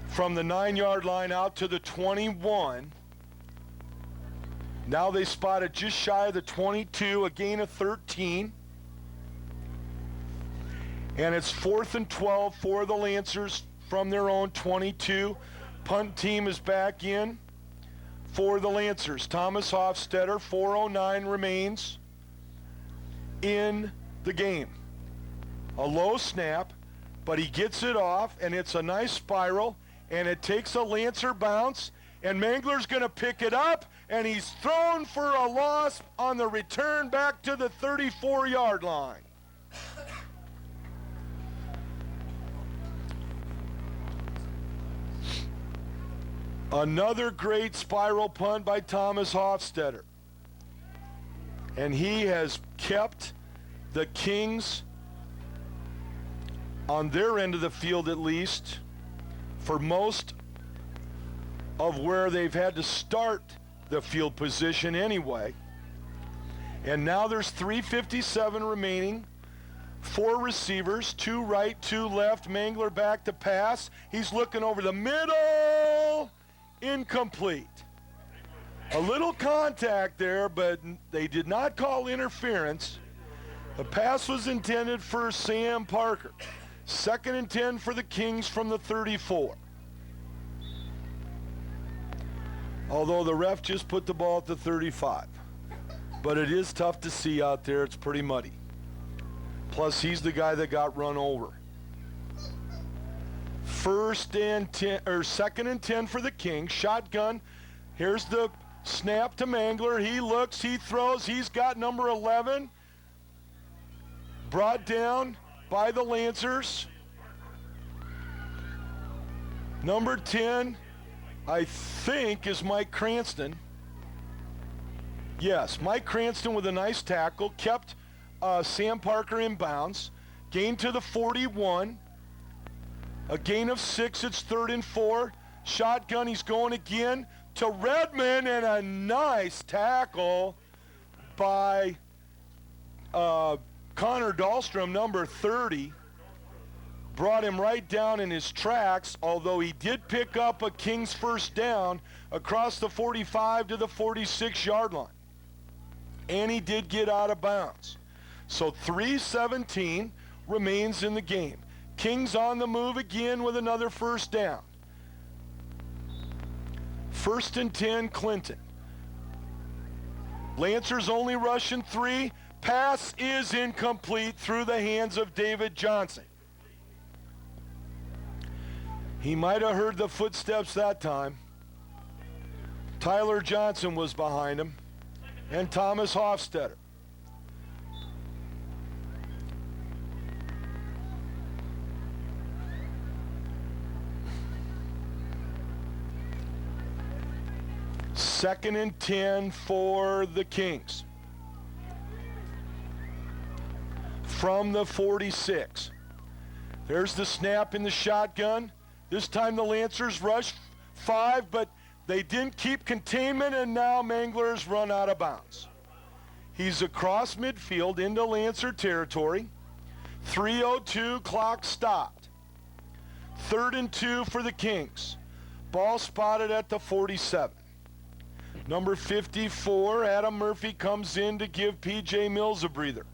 Speaker 1: from the 9-yard line out to the 21. Now they spot it just shy of the 22, a gain of 13. And it's 4th and 12 for the Lancers from their own 22. Punt team is back in for the Lancers. Thomas Hofstetter, 4:09 remains in the game. A low snap, but he gets it off, and it's a nice spiral, and it takes a Lancer bounce, and Mangler's going to pick it up, and he's thrown for a loss on the return back to the 34-yard line. Another great spiral punt by Thomas Hofstetter. And he has kept the Kings on their end of the field, at least, for most of where they've had to start the field position anyway. And now there's 3:57 remaining. 4 receivers, 2 right, 2 left. Mangler back to pass. He's looking over the middle. Incomplete. A little contact there, but they did not call interference. The pass was intended for Sam Parker. 2nd and 10 for the Kings from the 34. Although the ref just put the ball at the 35. But it is tough to see out there. It's pretty muddy. Plus, he's the guy that got run over. 2nd and 10 for the Kings. Shotgun. Here's the snap to Mangler. He looks, he throws. He's got number 11. Brought down by the Lancers. Number 10, I think, is Mike Cranston. Yes, Mike Cranston with a nice tackle. Kept Sam Parker in bounds. Gain to the 41. A gain of 6. It's 3rd and 4. Shotgun. He's going again to Redmond, and a nice tackle by Connor Dahlstrom, number 30. Brought him right down in his tracks, although he did pick up a Kings first down across the 45 to the 46-yard line. And he did get out of bounds. So 3:17 remains in the game. Kings on the move again with another first down. 1st and 10, Clinton. Lancers only rushing 3. Pass is incomplete through the hands of David Johnson. He might have heard the footsteps that time. Tyler Johnson was behind him, and Thomas Hofstetter. Second and 10 for the Kings. From the 46. There's the snap in the shotgun. This time the Lancers rushed 5, but they didn't keep containment, and now Mangler's run out of bounds. He's across midfield into Lancer territory. 3:02, clock stopped. 3rd and 2 for the Kings. Ball spotted at the 47. Number 54, Adam Murphy, comes in to give P.J. Mills a breather.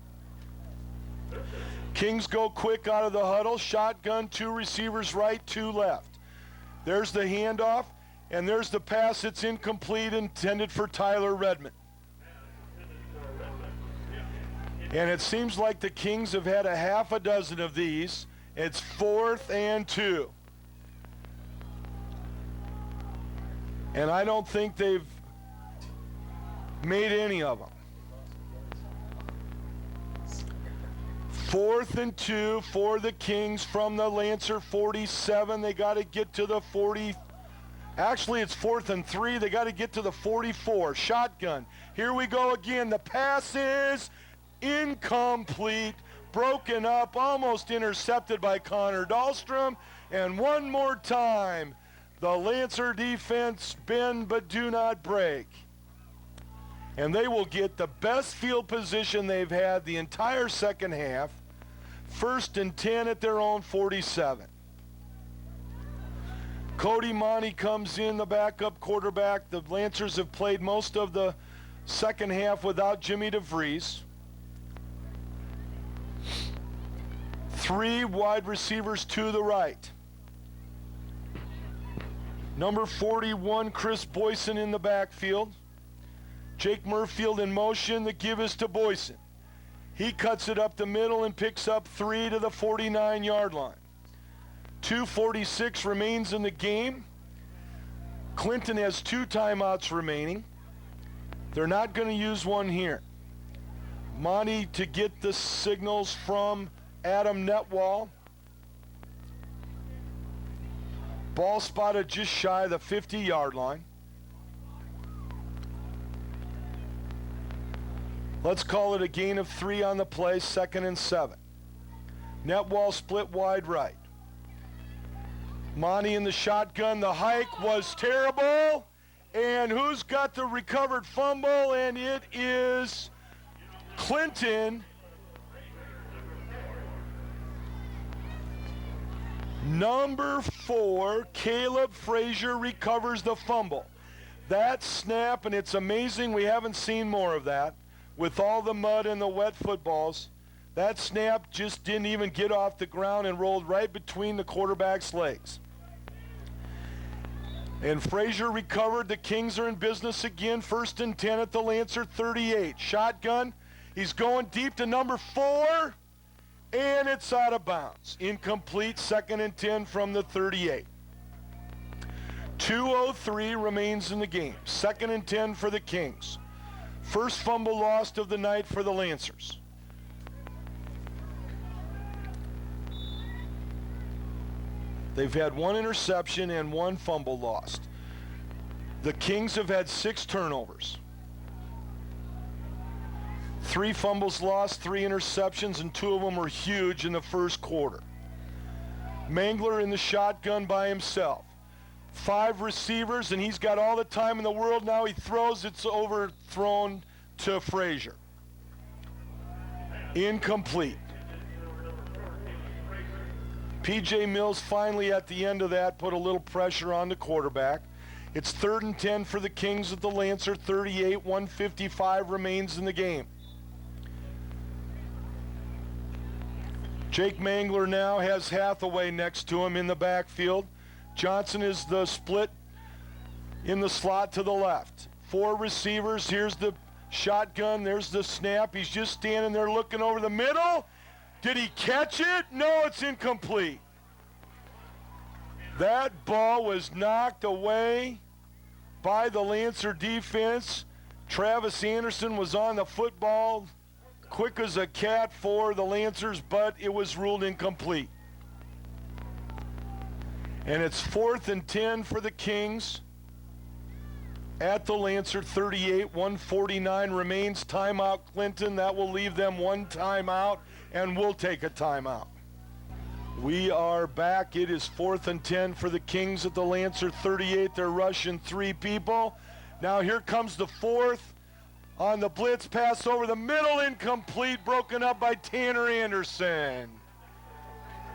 Speaker 1: Kings go quick out of the huddle. Shotgun, 2 receivers right, 2 left. There's the handoff, and there's the pass. It's incomplete, intended for Tyler Redmond. And it seems like the Kings have had a half a dozen of these. It's 4th and 2. And I don't think they've made any of them. 4th and 2 for the Kings from the Lancer 47. They got to get to the 40. Actually, it's 4th and 3. They got to get to the 44. Shotgun. Here we go again. The pass is incomplete. Broken up, almost intercepted by Connor Dahlstrom. And one more time, the Lancer defense bend but do not break. And they will get the best field position they've had the entire second half. 1st and 10 at their own 47. Cody Monty comes in, the backup quarterback. The Lancers have played most of the second half without Jimmy DeVries. 3 wide receivers to the right. Number 41, Chris Boyson in the backfield. Jake Murfield in motion. The give is to Boyson. He cuts it up the middle and picks up 3 to the 49-yard line. 2:46 remains in the game. Clinton has 2 timeouts remaining. They're not going to use one here. Monty to get the signals from Adam Netwall. Ball spotted just shy of the 50-yard line. Let's call it a gain of 3 on the play, 2nd and 7. Netwall split wide right. Monty in the shotgun. The hike was terrible. And who's got the recovered fumble? And it is Clinton. Number 4, Caleb Frazier recovers the fumble. That snap, and it's amazing we haven't seen more of that with all the mud and the wet footballs. That snap just didn't even get off the ground and rolled right between the quarterback's legs. And Frazier recovered. The Kings are in business again. 1st and 10 at the Lancer 38. Shotgun. He's going deep to number 4. And it's out of bounds. Incomplete. 2nd and 10 from the 38. 2:03 remains in the game. 2nd and 10 for the Kings. First fumble lost of the night for the Lancers. They've had 1 interception and 1 fumble lost. The Kings have had 6 turnovers. 3 fumbles lost, 3 interceptions, and 2 of them were huge in the first quarter. Mangler in the shotgun by himself. 5 receivers, and he's got all the time in the world. Now he throws, it's overthrown to Frazier. Incomplete. P.J. Mills finally at the end of that put a little pressure on the quarterback. It's 3rd and 10 for the Kings at the Lancer 38. 1:55 remains in the game. Jake Mangler now has Hathaway next to him in the backfield. Johnson is the split in the slot to the left. 4 receivers. Here's the shotgun. There's the snap. He's just standing there looking over the middle. Did he catch it? No, it's incomplete. That ball was knocked away by the Lancer defense. Travis Anderson was on the football, quick as a cat for the Lancers, but it was ruled incomplete. And it's 4th and 10 for the Kings at the Lancer 38. 1:49 remains. Timeout Clinton. That will leave them 1 timeout, and we'll take a timeout. We are back. It is 4th and 10 for the Kings at the Lancer 38. They're rushing 3 people. Now here comes the 4th on the blitz. Pass over the middle, incomplete, broken up by Tanner Anderson.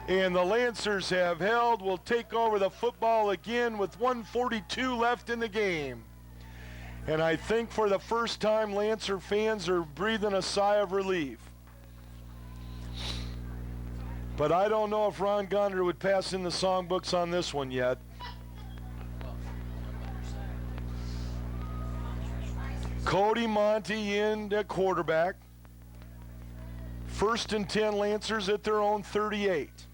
Speaker 1: And the Lancers have held. Will take over the football again with 1:42 left in the game. And I think for the first time, Lancer fans are breathing a sigh of relief. But I don't know if Ron Gonder would pass in the songbooks on this one yet. Cody Monty in at quarterback. 1st and 10 Lancers at their own 38.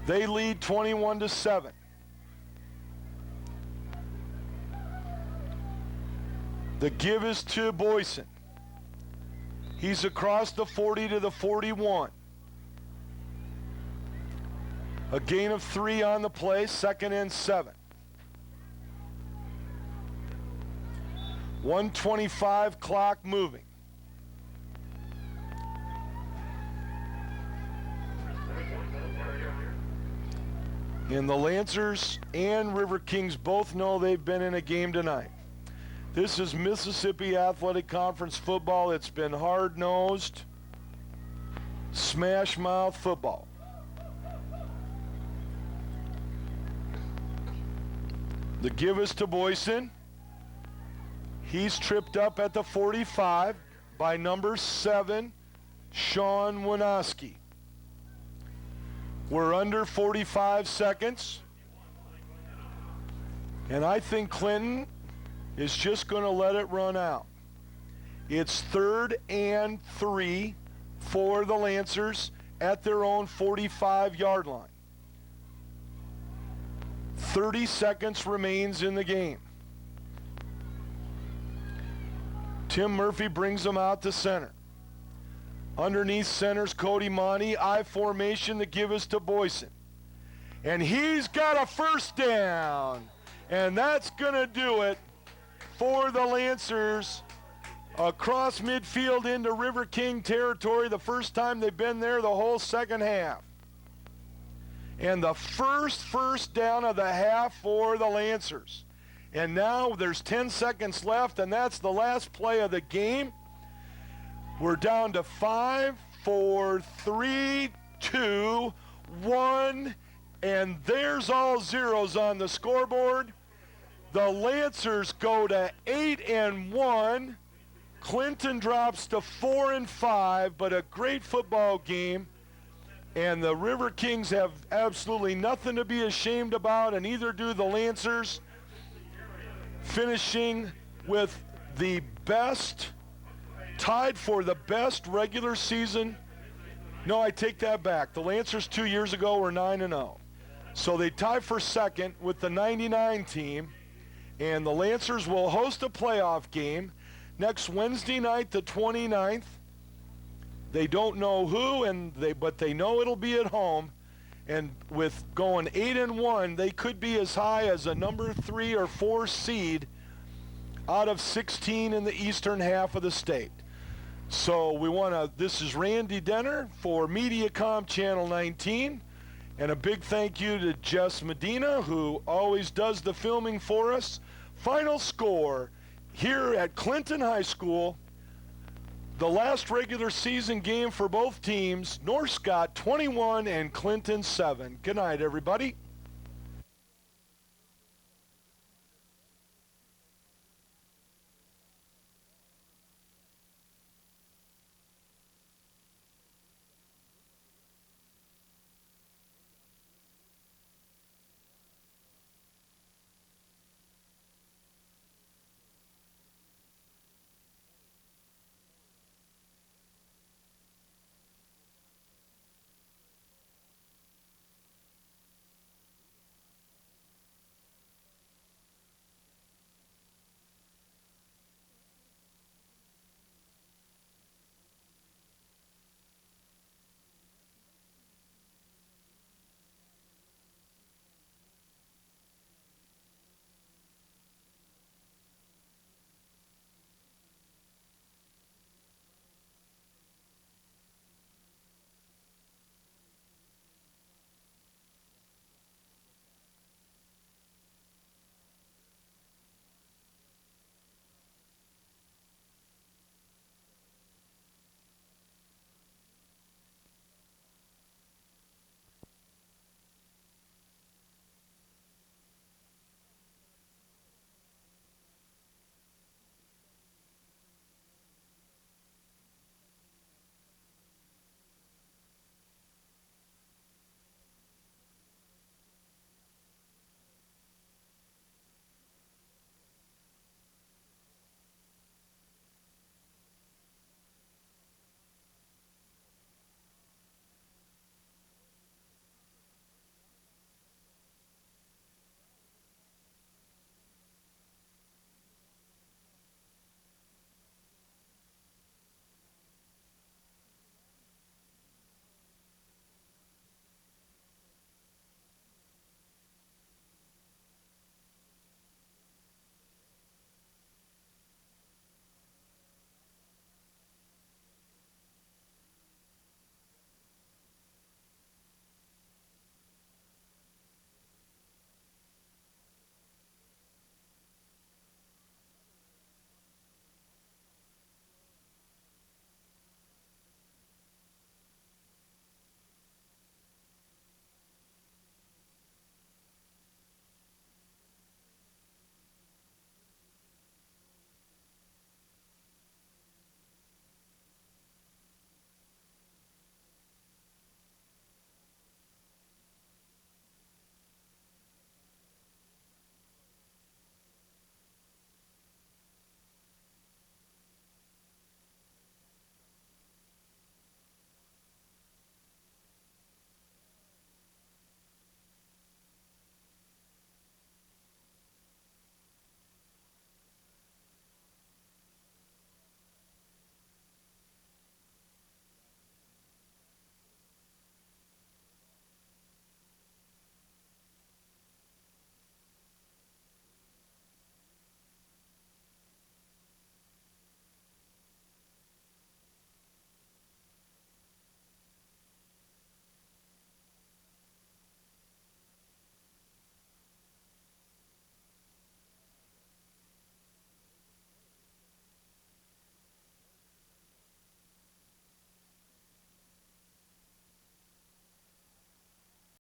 Speaker 1: They lead 21-7. The give is to Boyson. He's across the 40 to the 41. A gain of 3 on the play, 2nd and 7. 1:25 clock moving. And the Lancers and River Kings both know they've been in a game tonight. This is Mississippi Athletic Conference football. It's been hard-nosed, smash-mouth football. The give is to Boyson. He's tripped up at the 45 by number 7, Sean Winoski. We're under 45 seconds. And I think Clinton is just going to let it run out. It's 3rd and 3 for the Lancers at their own 45-yard line. 30 seconds remains in the game. Tim Murphy brings them out to center. Underneath center's Cody Monty. I formation, the give is to Boyson. And he's got a first down. And that's going to do it for the Lancers across midfield into River King territory. The first time they've been there the whole second half. And the first down of the half for the Lancers. And now there's 10 seconds left, and that's the last play of the game. We're down to 5, 4, 3, 2, 1, and there's all zeros on the scoreboard. The Lancers go to 8-1. Clinton drops to 4-5, but a great football game. And the River Kings have absolutely nothing to be ashamed about, and neither do the Lancers, finishing with the best, tied for the best regular season. No, I take that back. The Lancers 2 years ago were 9-0. So they tie for second with the 99 team, and the Lancers will host a playoff game next Wednesday night, the 29th. They don't know who, but they know it'll be at home. And with going 8-1, they could be as high as a number 3 or 4 seed out of 16 in the eastern half of the state. So this is Randy Denner for Mediacom Channel 19. And a big thank you to Jess Medina, who always does the filming for us. Final score here at Clinton High School. The last regular season game for both teams, North Scott 21 and Clinton 7. Good night, everybody.